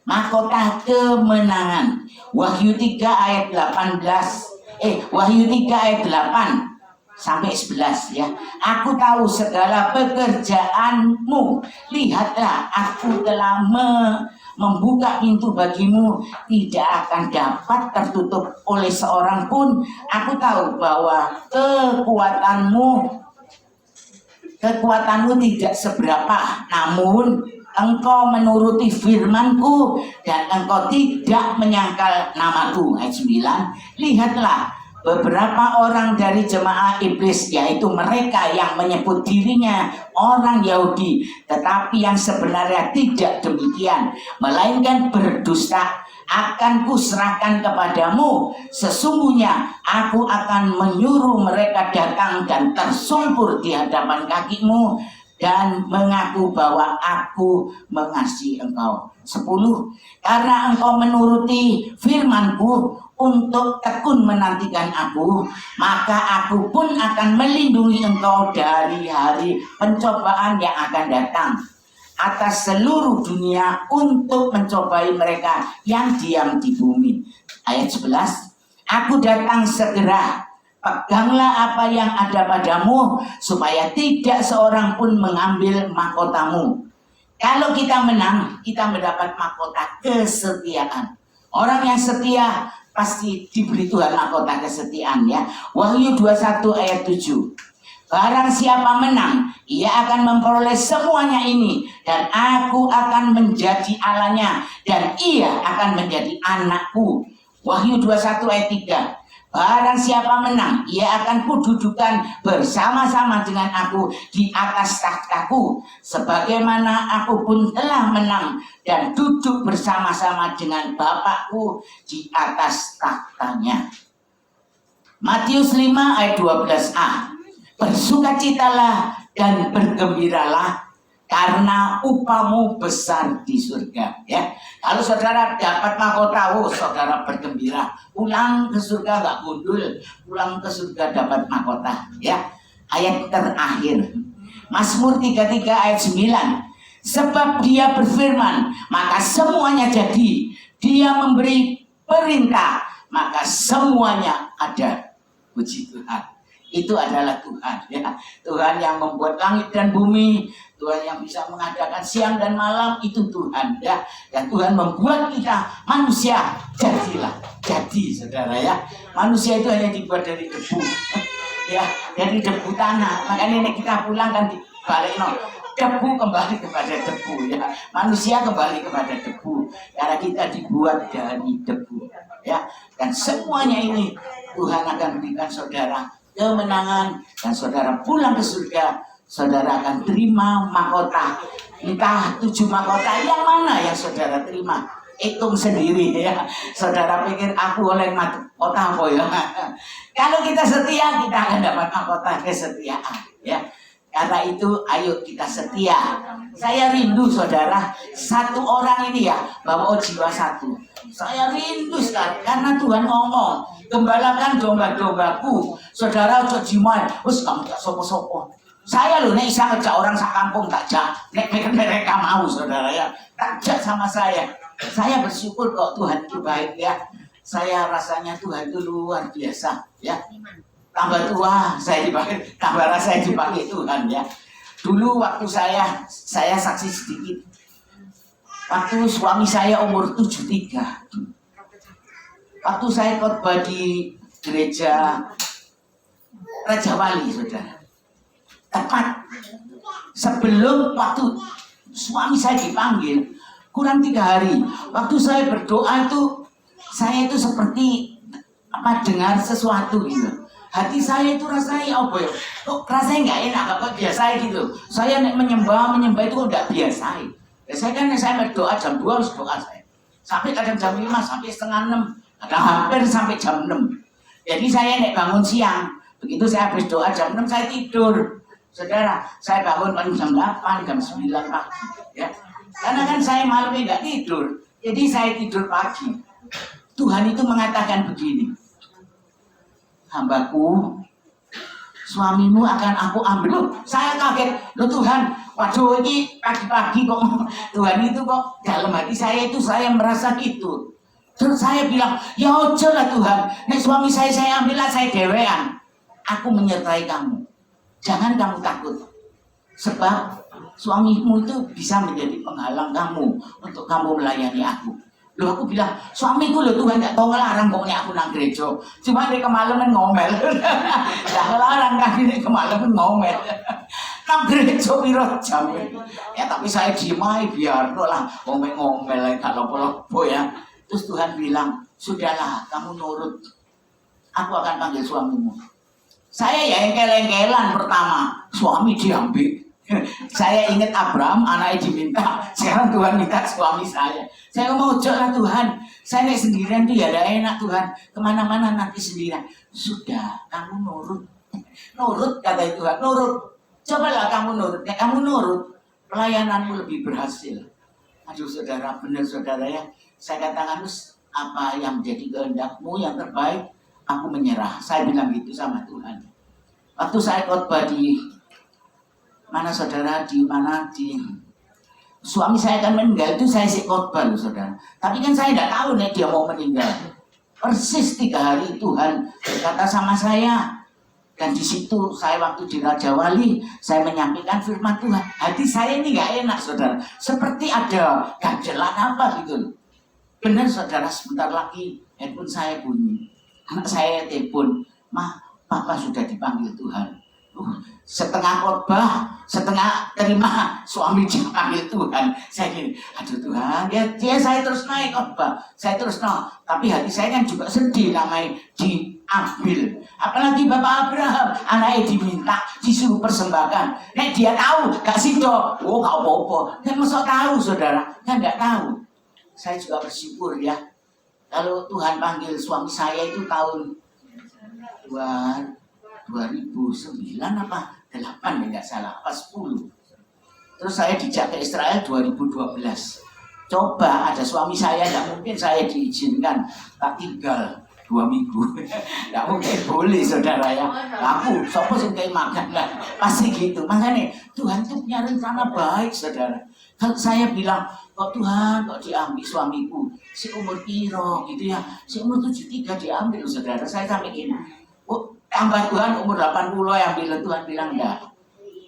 mahkota kemenangan. Wahyu 3 ayat 18. Wahyu 3 ayat 8 sampai 11 ya. Aku tahu segala pekerjaanmu. Lihatlah, aku telah membuka pintu bagimu, tidak akan dapat tertutup oleh seorang pun. Aku tahu bahwa kekuatanmu tidak seberapa, namun engkau menuruti firmanku dan engkau tidak menyangkal namaku. Ayat 9. Lihatlah, beberapa orang dari jemaah iblis, yaitu mereka yang menyebut dirinya orang Yahudi, tetapi yang sebenarnya tidak demikian, melainkan berdusta, akan kuserahkan kepadamu. Sesungguhnya aku akan menyuruh mereka datang dan tersungkur di hadapan kakimu dan mengaku bahwa aku mengasihi engkau. 10. Karena engkau menuruti firmanku untuk tekun menantikan aku, maka aku pun akan melindungi engkau dari hari pencobaan yang akan datang atas seluruh dunia untuk mencobai mereka yang diam di bumi. Ayat 11. Aku datang segera. Peganglah apa yang ada padamu, supaya tidak seorang pun mengambil mahkotamu. Kalau kita menang, kita mendapat mahkota kesetiaan. Orang yang setia pasti diberi Tuhan mahkota kesetiaan ya. Wahyu 21 ayat 7. Barang siapa menang, ia akan memperoleh semuanya ini, dan aku akan menjadi Allahnya, dan ia akan menjadi anakku. Wahyu 21 ayat 3. Barang siapa menang, ia akan kududukan bersama-sama dengan aku di atas takhtaku, sebagaimana aku pun telah menang dan duduk bersama-sama dengan Bapakku di atas takhtanya. Matius 5 ayat 12a. Bersukacitalah dan bergembiralah, karena upamu besar di surga. Ya, kalau saudara dapat mahkota, saudara bergembira. Pulang ke surga gak gundul, pulang ke surga dapat mahkota. Ya, ayat terakhir Mazmur 33 ayat 9. Sebab dia berfirman, maka semuanya jadi. Dia memberi perintah, maka semuanya ada. Puji Tuhan. Itu adalah Tuhan, ya. Tuhan yang membuat langit dan bumi, Tuhan yang bisa mengadakan siang dan malam, itu Tuhan, ya. Dan Tuhan membuat kita manusia, jadilah. Jadi, saudara, ya. Manusia itu hanya dibuat dari debu. Ya, dari debu tanah. Makanya ini kita pulang kan dibalik, no. Debu kembali kepada debu, ya. Manusia kembali kepada debu karena kita dibuat dari debu, ya. Dan semuanya ini Tuhan akan berikan saudara kemenangan, dan saudara pulang ke surga, saudara akan terima mahkota. Entah 7 mahkota yang mana yang saudara terima, hitung sendiri, ya. Saudara pikir aku oleh mahkota apa, ya? Kalau kita setia, kita akan dapat mahkota kesetiaan, ya. Karena itu ayo kita setia. Saya rindu saudara, satu orang ini ya, bawa jiwa satu. Saya rindu sekali karena Tuhan ngomong, gembalakan domba-dombaku. Saudara ojo jimain, wis kamu tak sopo-sopo. Saya loh nek isa ngejak orang sak kampung tak jak. Nek mereka mau saudara, ya, tak jak sama saya. Saya bersyukur kok Tuhan itu baik, ya. Saya rasanya Tuhan itu luar biasa, ya. Tambah tua saya dipakai, tambah rasa dipakai Tuhan, ya. Dulu waktu saya saksi sedikit. Waktu suami saya umur 73. Waktu saya khotbah di gereja Raja Wali, saudara. Tepat sebelum waktu suami saya dipanggil, kurang 3 hari. Waktu saya berdoa itu, saya itu seperti dengar sesuatu gitu. Hati saya itu rasanya apa ya? Kok rasanya nggak enak, kok biasa gitu. Saya menyembah itu nggak biasa. Ya, saya berdoa jam 2 harus doa saya. Sampai kadang jam 5, sampai setengah 6, kadang hampir sampai jam 6. Jadi saya bangun siang. Begitu saya habis doa jam 6 saya tidur. Saudara, saya bangun paling jam 8, jam 9 pagi. Ya. Karena kan saya malamnya nggak tidur. Jadi saya tidur pagi. Tuhan itu mengatakan begini. Hambaku, suamimu akan aku ambil. Loh, saya kaget. Loh Tuhan, waduh ini pagi-pagi kok Tuhan itu kok dalam hati saya itu saya merasa gitu. Terus saya bilang, ya ojo lah Tuhan, nek suami saya ambil lah, saya dewean. Aku menyertai kamu. Jangan kamu takut. Sebab suamimu itu bisa menjadi penghalang kamu untuk kamu melayani aku. Loh aku bilang, suamiku loh Tuhan gak tau ngelarang pokoknya aku nang gereja. Cuma dia kemalaman ngomel. Gak ngelarang kan ini kemalaman ngomel. Nang gereja piro jam. Ya tapi saya diem aja biar lah ngomel-ngomel kalau lopo ya. Terus Tuhan bilang, sudahlah kamu nurut. Aku akan panggil suamimu. Saya ya engkel-engkelan pertama. Suami diambil. Saya ingat Abraham, anaknya diminta. Sekarang Tuhan minta suami saya. Saya mau lah Tuhan. Saya naik sendirian tuh ya ada enak Tuhan. Kemana-mana nanti sendirian. Sudah, kamu nurut. Nurut kata Tuhan, nurut. Cobalah kamu nurut. Ya, kamu nurut, pelayananmu lebih berhasil. Aduh saudara, benar saudara ya. Saya katakan apa yang menjadi kehendakmu yang terbaik, aku menyerah. Saya bilang gitu sama Tuhan. Waktu saya khotbah di mana saudara, di suami saya akan meninggal itu saya khotbah loh saudara. Tapi kan saya tidak tahu nih dia mau meninggal. Persis 3 hari Tuhan berkata sama saya. Dan di situ saya waktu di Raja Wali saya menyampaikan firman Tuhan. Hati saya ini nggak enak saudara. Seperti ada ganjelan apa gitu. Benar saudara, sebentar lagi handphone saya bunyi. Anak saya telepon, "Ma, Papa sudah dipanggil Tuhan." Setengah khotbah, setengah terima suami dipanggil Tuhan. Saya gini, aduh Tuhan, dia saya terus naik khotbah, saya terus naik. Tapi hati saya kan juga sedih namanya diambil. Apalagi Bapak Abraham, anaknya diminta, disuruh persembahkan. Nek dia tahu, gak sido, oh gak apa-apa. Kan masa tahu saudara, kan gak tahu. Saya juga bersyukur ya. Kalau Tuhan panggil suami saya itu tahun 2009 apa 8 ya nggak salah, apa 10. Terus saya dijak ke Israel 2012. Coba ada suami saya, nggak mungkin saya diizinkan tak tinggal 2 minggu. Nggak mungkin, boleh saudara ya. Aku, sopo sing kayak makan lah. Pasti gitu. Makanya Tuhan itu punya rencana baik saudara. Kalau saya bilang, kok Tuhan kok diambil suamiku si umur piro gitu ya, si umur 73 diambil saudara. Saya sampai gini, oh, tambah Tuhan umur 80 ambil. Tuhan bilang enggak,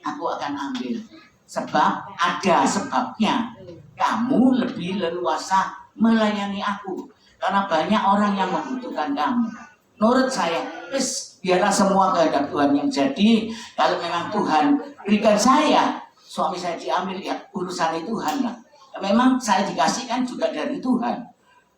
aku akan ambil. Sebab ada sebabnya. Kamu lebih leluasa melayani aku. Karena banyak orang yang membutuhkan kamu. Menurut saya, biarlah semua kehendak Tuhan yang jadi. Kalau memang Tuhan berikan saya, suami saya diambil, ya urusan Tuhan lah. Memang saya dikasihkan juga dari Tuhan.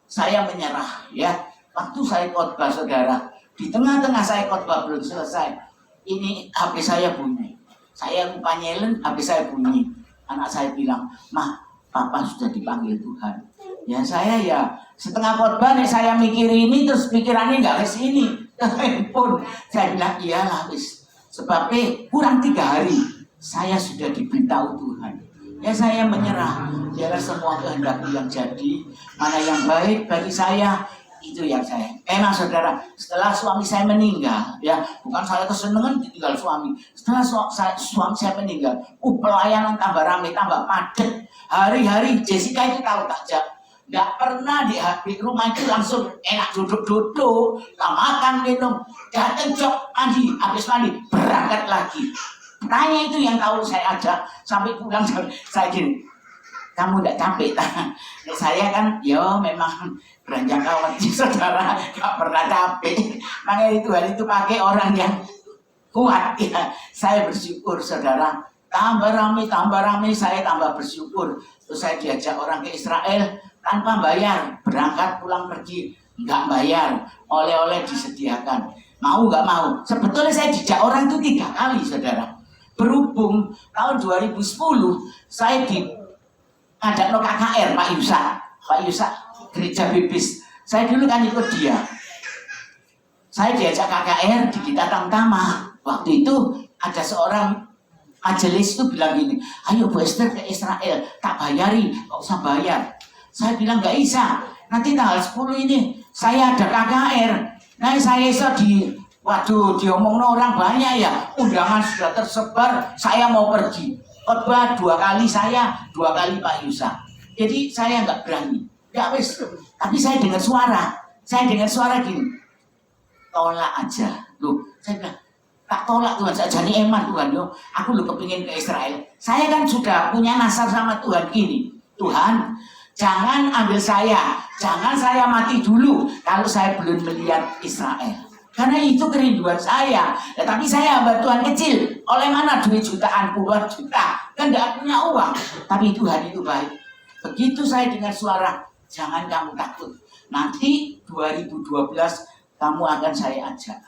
Saya menyerah ya. Waktu saya khotbah saudara, di tengah-tengah saya khotbah belum selesai, ini HP saya bunyi. Saya lupa nyelen, HP saya bunyi. Anak saya bilang, "Mah, Papa sudah dipanggil Tuhan." Ya saya ya setengah khotbah nih saya mikir ini, terus pikirannya nggak ke sini, ke handphone. Saya bilang iyalah wis. Sebabnya kurang 3 hari saya sudah diberitahu Tuhan. Ya saya menyerah. Biarlah semua kehendak yang jadi, mana yang baik bagi saya, itu yang saya. Memang saudara, setelah suami saya meninggal, ya bukan saya kesenangan ditinggal suami. Setelah suami saya meninggal, pelayanan tambah ramai, tambah padat. Hari-hari Jessica itu tahu takjak. Nggak pernah di rumah itu langsung enak duduk-duduk, makan, minum, datang jok, mandi, habis mandi, berangkat lagi. Tanya itu yang tahu saya ajak, sampai pulang saya gini, kamu nggak capek? Saya kan, yo memang beranjak kawan saudara, nggak pernah capek. Makanya itu hari itu pakai orang yang kuat ya. Saya bersyukur saudara, tambah ramai, saya tambah bersyukur. Terus saya diajak orang ke Israel tanpa bayar, berangkat pulang pergi nggak bayar, oleh-oleh disediakan. Mau nggak mau, sebetulnya saya dijak orang itu 3 kali saudara. Berhubung tahun 2010 saya ada KKR Pak Yusa gereja Bibis. Saya dulu kan ikut dia. Saya diajak KKR di Gita Tamtama. Waktu itu ada seorang majelis itu bilang gini, ayo Bu Esther ke Israel, tak bayari, nggak usah bayar. Saya bilang nggak bisa, nanti tanggal 10 ini saya ada KKR. Nah saya bisa waduh diomongin orang banyak ya, undangan sudah tersebar, saya mau pergi. Khotbah 2 kali saya, 2 kali Pak Yusa. Jadi saya nggak berani. Ya wis, tapi saya dengar suara gini, tolak aja. Loh, saya bilang, tak tolak Tuhan, saya jadi eman Tuhan. Yo, aku lu kepingin ke Israel. Saya kan sudah punya nasar sama Tuhan gini, Tuhan, jangan ambil saya, jangan saya mati dulu kalau saya belum melihat Israel. Karena itu kerinduan saya. Ya, tapi saya hamba Tuhan kecil. Oleh mana duit jutaan, puluhan juta. Kan tidak punya uang. Tapi Tuhan itu baik. Begitu saya dengar suara, jangan kamu takut. Nanti 2012 kamu akan saya ajak.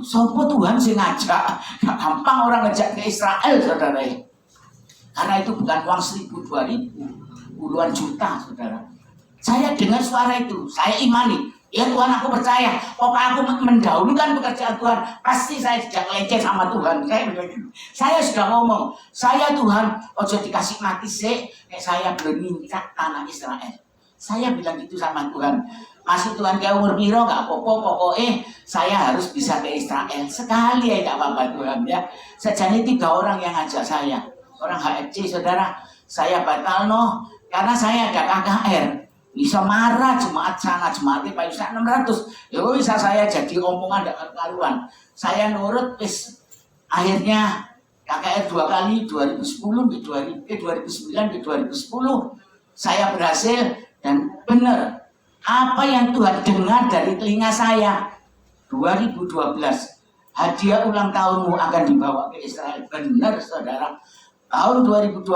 Sopo Tuhan sih ngajak. Gak gampang orang ngajak ke Israel saudara. Karena itu bukan uang 1.000, 2.000. Puluhan juta saudara. Saya dengar suara itu, saya imani. Ya Tuhan aku percaya, pokoknya aku mendahulukan pekerjaan Tuhan, pasti saya tidak leceh sama Tuhan. Saya sudah ngomong, saya Tuhan, ojo dikasih mati sih, saya belum minta tanah Israel. Saya bilang gitu sama Tuhan. Masih Tuhan ke umur piro gak apa-apa, pokoknya saya harus bisa ke Israel sekali ya, gak apa-apa Tuhan ya. Sejani 3 orang yang ngajak saya, orang HFC saudara, saya batal karena saya ada KKR. Bisa marah jemaat sana, jemaatnya Pak Yusa 600. Ya bisa saya jadi omongan tidak karuan. Saya nurut, akhirnya KKR 2 kali, 2010, 2009, 2010. Saya berhasil dan benar. Apa yang Tuhan dengar dari telinga saya, 2012, hadiah ulang tahunmu akan dibawa ke Israel. Benar saudara. Tahun 2012,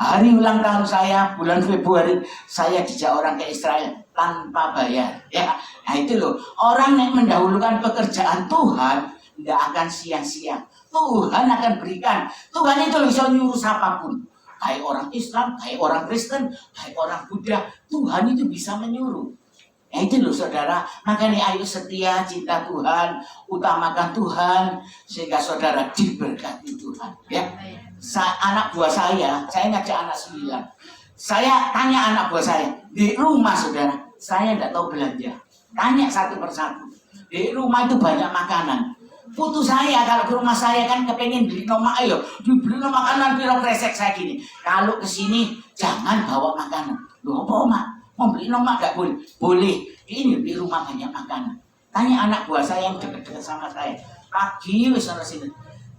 hari ulang tahun saya, bulan Februari, saya dijak orang ke Israel tanpa bayar. Ya, nah itu loh, orang yang mendahulukan pekerjaan Tuhan tidak akan sia-sia. Tuhan akan berikan. Tuhan itu bisa nyuruh siapapun. Baik orang Islam, baik orang Kristen, baik orang Buddha. Tuhan itu bisa menyuruh. Nah itu loh saudara, makanya ayo setia, cinta Tuhan, utamakan Tuhan, sehingga saudara diberkati Tuhan. Ya. anak buah saya ngajak anak 9. Saya tanya anak buah saya, di rumah saudara, saya tidak tahu belanja. Tanya satu persatu. Di rumah itu banyak makanan. Putu saya kalau ke rumah saya kan kepengen beli nomah, ayo dibeli makanan piro kresek saya gini. Kalau ke sini jangan bawa makanan. Loh apa mak? Mau beli nomah gak boleh? Boleh. Ini di rumah banyak makanan. Tanya anak buah saya yang dekat-dekat sama saya. Pagi wis ana sini.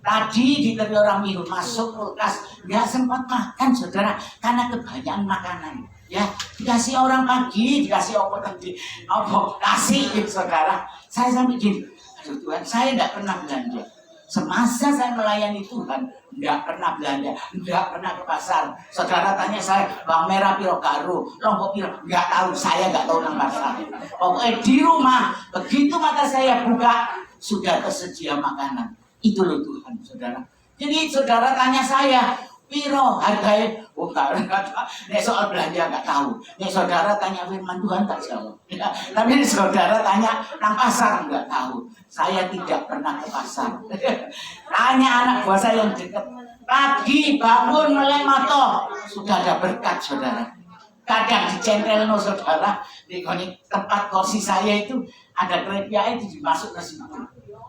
Tadi diterima orang minum masuk kulkas, nggak sempat makan saudara karena kebanyakan makanan. Ya dikasih orang pagi, dikasih apa tadi, apa kasih saudara. Saya sampai gini, aduh Tuhan, saya nggak pernah belanja. Semasa saya melayani Tuhan, nggak pernah belanja, nggak pernah ke pasar. Saudara tanya saya, bawang merah piro karo, lombok piro, nggak tahu, saya nggak tahu nang pasar. Pokoknya di rumah, begitu mata saya buka, sudah tersedia makanan. Itu loh Tuhan, saudara. Jadi saudara tanya saya, piro harganya? Oh enggak tahu. Nek soal belanja enggak tahu. Nek saudara tanya firman Tuhan tak jawab. Ya, tapi saudara tanya nang pasar enggak tahu. Saya tidak pernah ke pasar. Tanya anak buah saya yang dekat. Pagi bangun melek mata, sudah ada berkat saudara. Kadang dicentel no saudara di tempat kursi saya itu ada krepia itu dimasuk ke situ.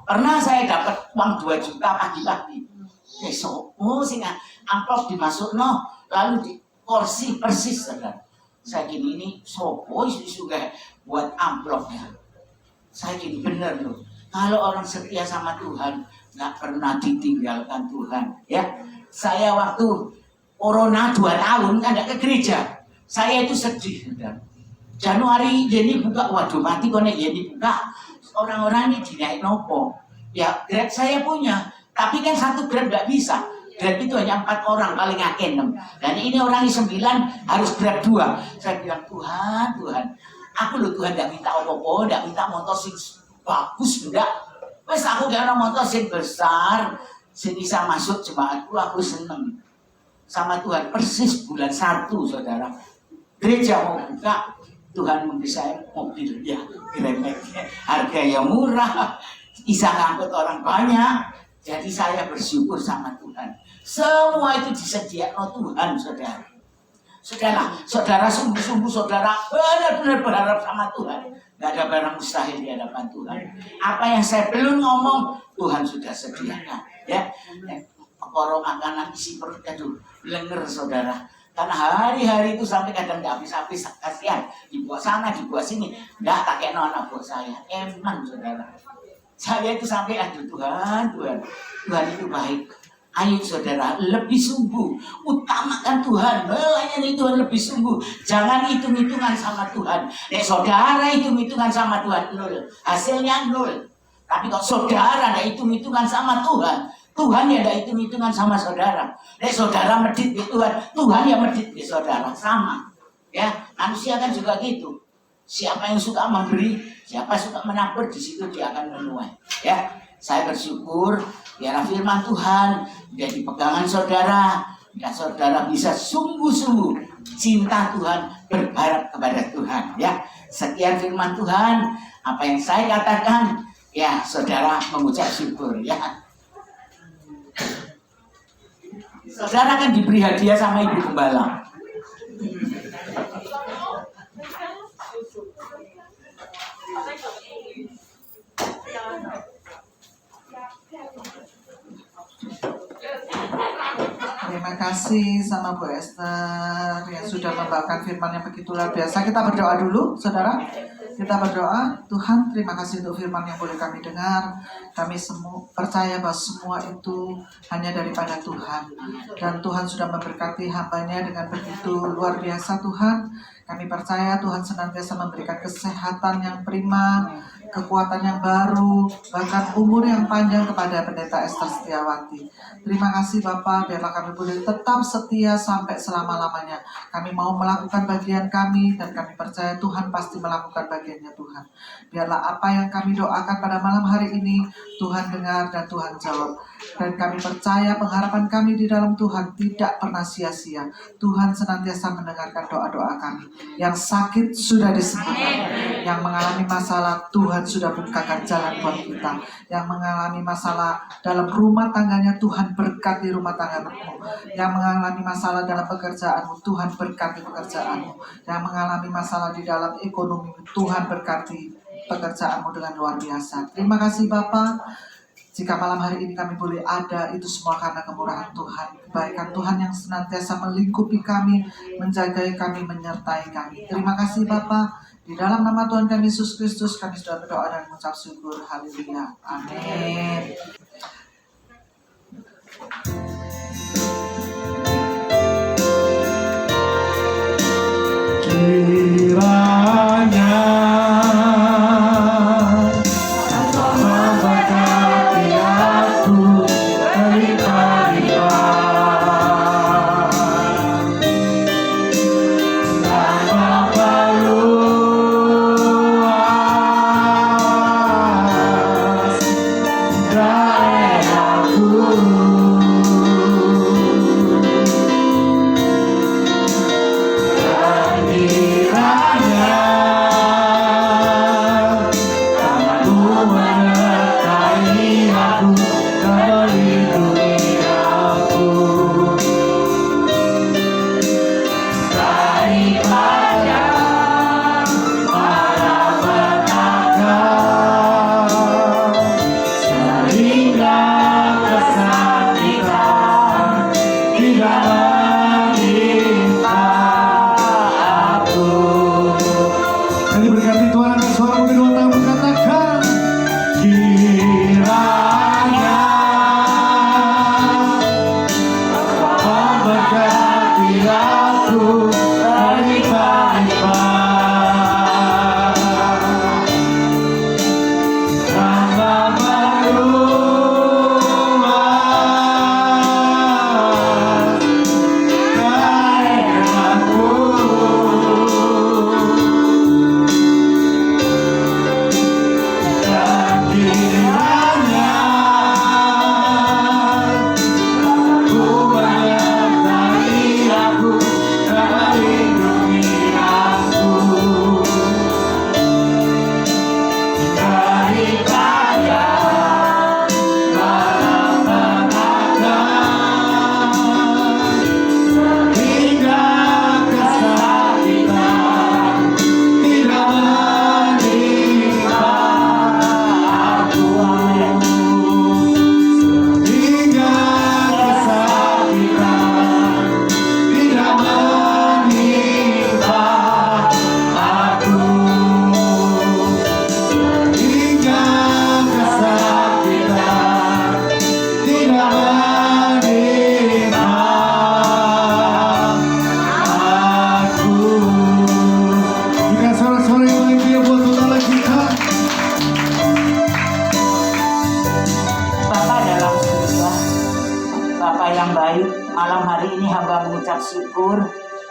Pernah saya dapat uang 2 juta pagi-pagi. Besok, sing amplop dimasuk no, lalu di kursi persis saudara. Saya gini ini sopo juga buat amplopnya. Saya gini bener loh. Kalau orang setia sama Tuhan, nggak pernah ditinggalkan Tuhan. Ya, saya waktu corona 2 tahun nggak ke gereja. Saya itu sedih saudara. Januari Yeni buka, waduh mati konek Yeni buka. Orang-orang ini dinaik nopo. Ya Grab saya punya, tapi kan satu Grab nggak bisa. Grab itu hanya 4 orang, paling akeh 6. Dan ini orang 9 harus Grab 2. Saya bilang Tuhan, aku loh Tuhan nggak minta apa-apa, nggak minta motor sing bagus enggak. Wes aku gak ada motor sing besar, sing bisa masuk jemaatku, aku seneng. Sama Tuhan persis bulan 1 saudara. Gereja mau buka, Tuhan memberi saya mobil ya, gremek, harga yang murah, bisa ngangkut orang banyak. Jadi saya bersyukur sama Tuhan. Semua itu disediakan Tuhan, saudara. Saudara sungguh-sungguh saudara benar-benar berharap sama Tuhan. Gak ada barang mustahil di hadapan Tuhan. Apa yang saya belum ngomong, Tuhan sudah sediakan. Ya, perkara makanan isi perut, aduh, lenger saudara. Karena hari-hari itu sampai kadang gak habis-habis, kasihan dibuat sana, dibuat sini, gak tak kayak anak buat saya. Emang saudara, saya itu sampai aduh Tuhan itu baik. Ayo saudara, lebih sungguh, utamakan Tuhan, melayani Tuhan lebih sungguh. Jangan hitung-hitungan sama Tuhan. Saudara hitung-hitungan sama Tuhan, 0, hasilnya 0. Tapi kalau saudara tidak hitung-hitungan sama Tuhan, Tuhan ya tidak hitung-hitungan sama saudara. Saudara medit di Tuhan, Tuhan ya medit di saudara, sama. Ya, manusia kan juga gitu. Siapa yang suka memberi, siapa suka menabur, di situ dia akan menuai. Ya, saya bersyukur biarlah firman Tuhan menjadi pegangan saudara, dan saudara bisa sungguh-sungguh cinta Tuhan, berharap kepada Tuhan. Ya, sekian firman Tuhan. Apa yang saya katakan, ya saudara mengucap syukur. Ya. Saudara kan diberi hadiah sama Ibu Gembala. Terima kasih sama Bu Esther yang sudah membawakan firman yang begitu luar biasa. Kita berdoa dulu, saudara. Kita berdoa, Tuhan terima kasih untuk firman yang boleh kami dengar. Kami semua percaya bahwa semua itu hanya daripada Tuhan. Dan Tuhan sudah memberkati hamba-Nya dengan begitu luar biasa Tuhan. Kami percaya Tuhan senantiasa memberikan kesehatan yang prima, kekuatan yang baru, bahkan umur yang panjang kepada Pendeta Esther Setiawati. Terima kasih Bapak, biarlah kami boleh tetap setia sampai selama-lamanya. Kami mau melakukan bagian kami dan kami percaya Tuhan pasti melakukan bagiannya Tuhan. Biarlah apa yang kami doakan pada malam hari ini, Tuhan dengar dan Tuhan jawab. Dan kami percaya pengharapan kami di dalam Tuhan tidak pernah sia-sia. Tuhan senantiasa mendengarkan doa-doa kami. Yang sakit sudah disembuhkan, Yang mengalami masalah, Tuhan sudah bukakan jalan buat kita. Yang mengalami masalah dalam rumah tangganya, Tuhan berkati rumah tanggamu. Yang mengalami masalah dalam pekerjaanmu, Tuhan berkati pekerjaanmu. Yang mengalami masalah di dalam ekonomi, Tuhan berkati pekerjaanmu dengan luar biasa. Terima kasih Bapa. Jika malam hari ini kami boleh ada, itu semua karena kemurahan Tuhan. Kebaikan Tuhan yang senantiasa melingkupi kami, menjagai kami, menyertai kami. Terima kasih Bapa. Di dalam nama Tuhan kami Yesus Kristus, kami sudah berdoa dan mengucap syukur. Haleluya. Amin. Kiranya memberkati aku berlimpah-limpah, tanpa baluas daerahku. syukur,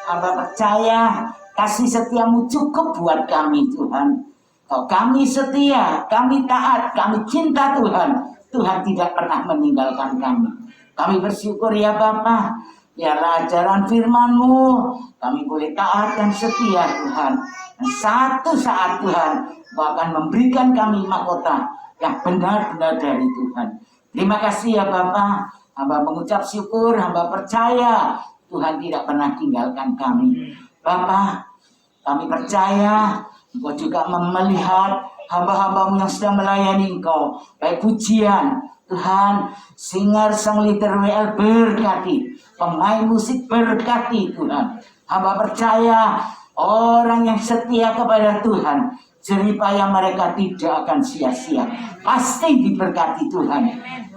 hamba percaya kasih setiamu cukup buat kami Tuhan. Kau kami setia, kami taat, kami cinta Tuhan. Tuhan tidak pernah meninggalkan kami. Kami bersyukur ya Bapa, biarlah ajaran firman-Mu kami boleh taat dan setia Tuhan. Dan satu saat Tuhan, Kau akan memberikan kami mahkota yang benar-benar dari Tuhan. Terima kasih ya Bapa. Hamba mengucap syukur, hamba percaya Tuhan tidak pernah tinggalkan kami. Bapa, kami percaya Engkau juga melihat hamba-hambamu yang sedang melayani Engkau. Baik pujian, Tuhan, singer, sang leader WL berkati, pemain musik berkati Tuhan. Hamba percaya orang yang setia kepada Tuhan, jeripaya mereka tidak akan sia-sia. Pasti diberkati Tuhan.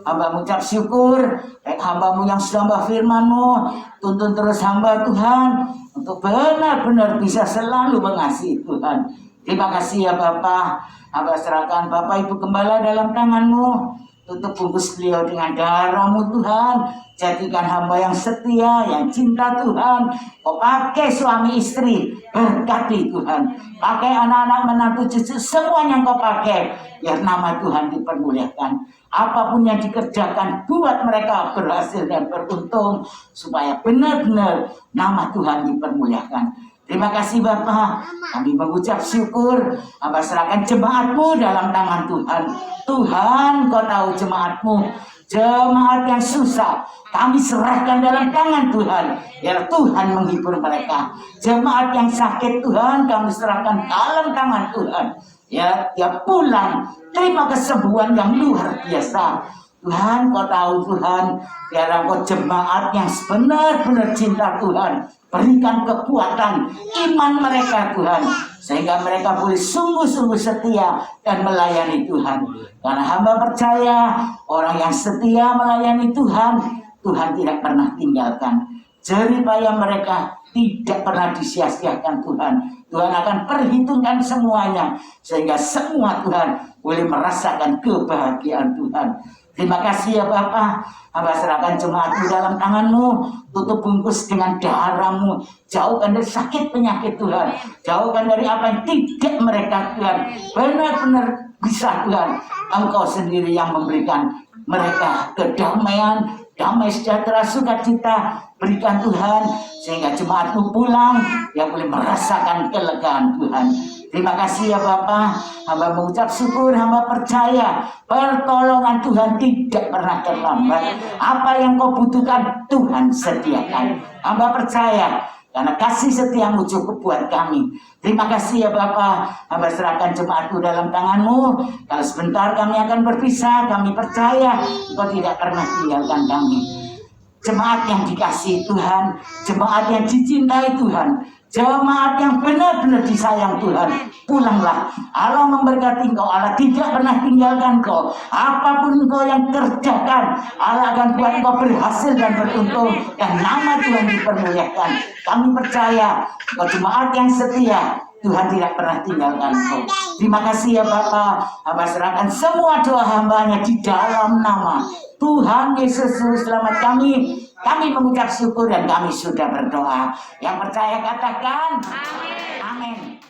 Hamba mengucap syukur, baik hambamu yang sudah hamba firman-Mu, tuntun terus hamba Tuhan, untuk benar-benar bisa selalu mengasihi Tuhan. Terima kasih ya Bapa. Hamba serahkan Bapak Ibu Gembala dalam tangan-Mu. Tutup bungkus beliau dengan darah-Mu Tuhan. Jadikan hamba yang setia, yang cinta Tuhan. Kau pakai suami istri, berkati Tuhan. Pakai anak-anak, menantu, cucu, semuanya Kau pakai. Biar nama Tuhan dipermuliakan. Apapun yang dikerjakan, buat mereka berhasil dan beruntung. Supaya benar-benar nama Tuhan dipermuliakan. Terima kasih Bapak, kami mengucap syukur. Hamba serahkan jemaat-Mu dalam tangan Tuhan. Tuhan, Kau tahu jemaat-Mu, jemaat yang susah, kami serahkan dalam tangan Tuhan. Biar Tuhan menghibur mereka. Jemaat yang sakit Tuhan, kami serahkan dalam tangan Tuhan. Ya, dia pulang, terima kesembuhan yang luar biasa. Tuhan, Kau tahu Tuhan, biar Engkau jemaat yang benar-benar cinta Tuhan, berikan kekuatan iman mereka Tuhan, sehingga mereka boleh sungguh-sungguh setia dan melayani Tuhan. Karena hamba percaya orang yang setia melayani Tuhan, Tuhan tidak pernah tinggalkan. Jerih payah mereka tidak pernah disia-siakan Tuhan. Tuhan akan perhitungkan semuanya, sehingga semua Tuhan boleh merasakan kebahagiaan Tuhan. Terima kasih ya Bapak. Hamba serahkan jemaat-Mu dalam tangan-Mu. Tutup bungkus dengan darah-Mu. Jauhkan dari sakit penyakit Tuhan. Jauhkan dari apa yang tidak mereka Tuhan. Benar-benar bisa Tuhan. Engkau sendiri yang memberikan mereka kedamaian, damai sejahtera, sukacita. Berikan Tuhan, sehingga jemaat-Mu pulang yang boleh merasakan kelegaan Tuhan. Terima kasih ya Bapak. Hamba mengucap syukur, hamba percaya pertolongan Tuhan tidak pernah terlambat. Apa yang Kau butuhkan Tuhan sediakan. Hamba percaya karena kasih setia-Mu cukup buat kami. Terima kasih ya Bapak. Hamba serahkan jemaat-Mu dalam tangan-Mu. Kalau sebentar kami akan berpisah, kami percaya Engkau tidak pernah tinggalkan kami. Jemaat yang dikasihi Tuhan, jemaat yang dicintai Tuhan, jemaat yang benar-benar disayang Tuhan, pulanglah. Allah memberkati engkau, Allah tidak pernah tinggalkan engkau. Apapun engkau yang kerjakan, Allah akan buat engkau berhasil dan beruntung, dan nama Tuhan dipermuliakan. Kami percaya engkau jemaat yang setia, Tuhan tidak pernah tinggalkan engkau. Terima kasih ya Bapak. Hamba serahkan semua doa hambanya di dalam nama Tuhan Yesus Juru Selamat kami. Kami mengucap syukur dan kami sudah berdoa. Yang percaya katakan amin.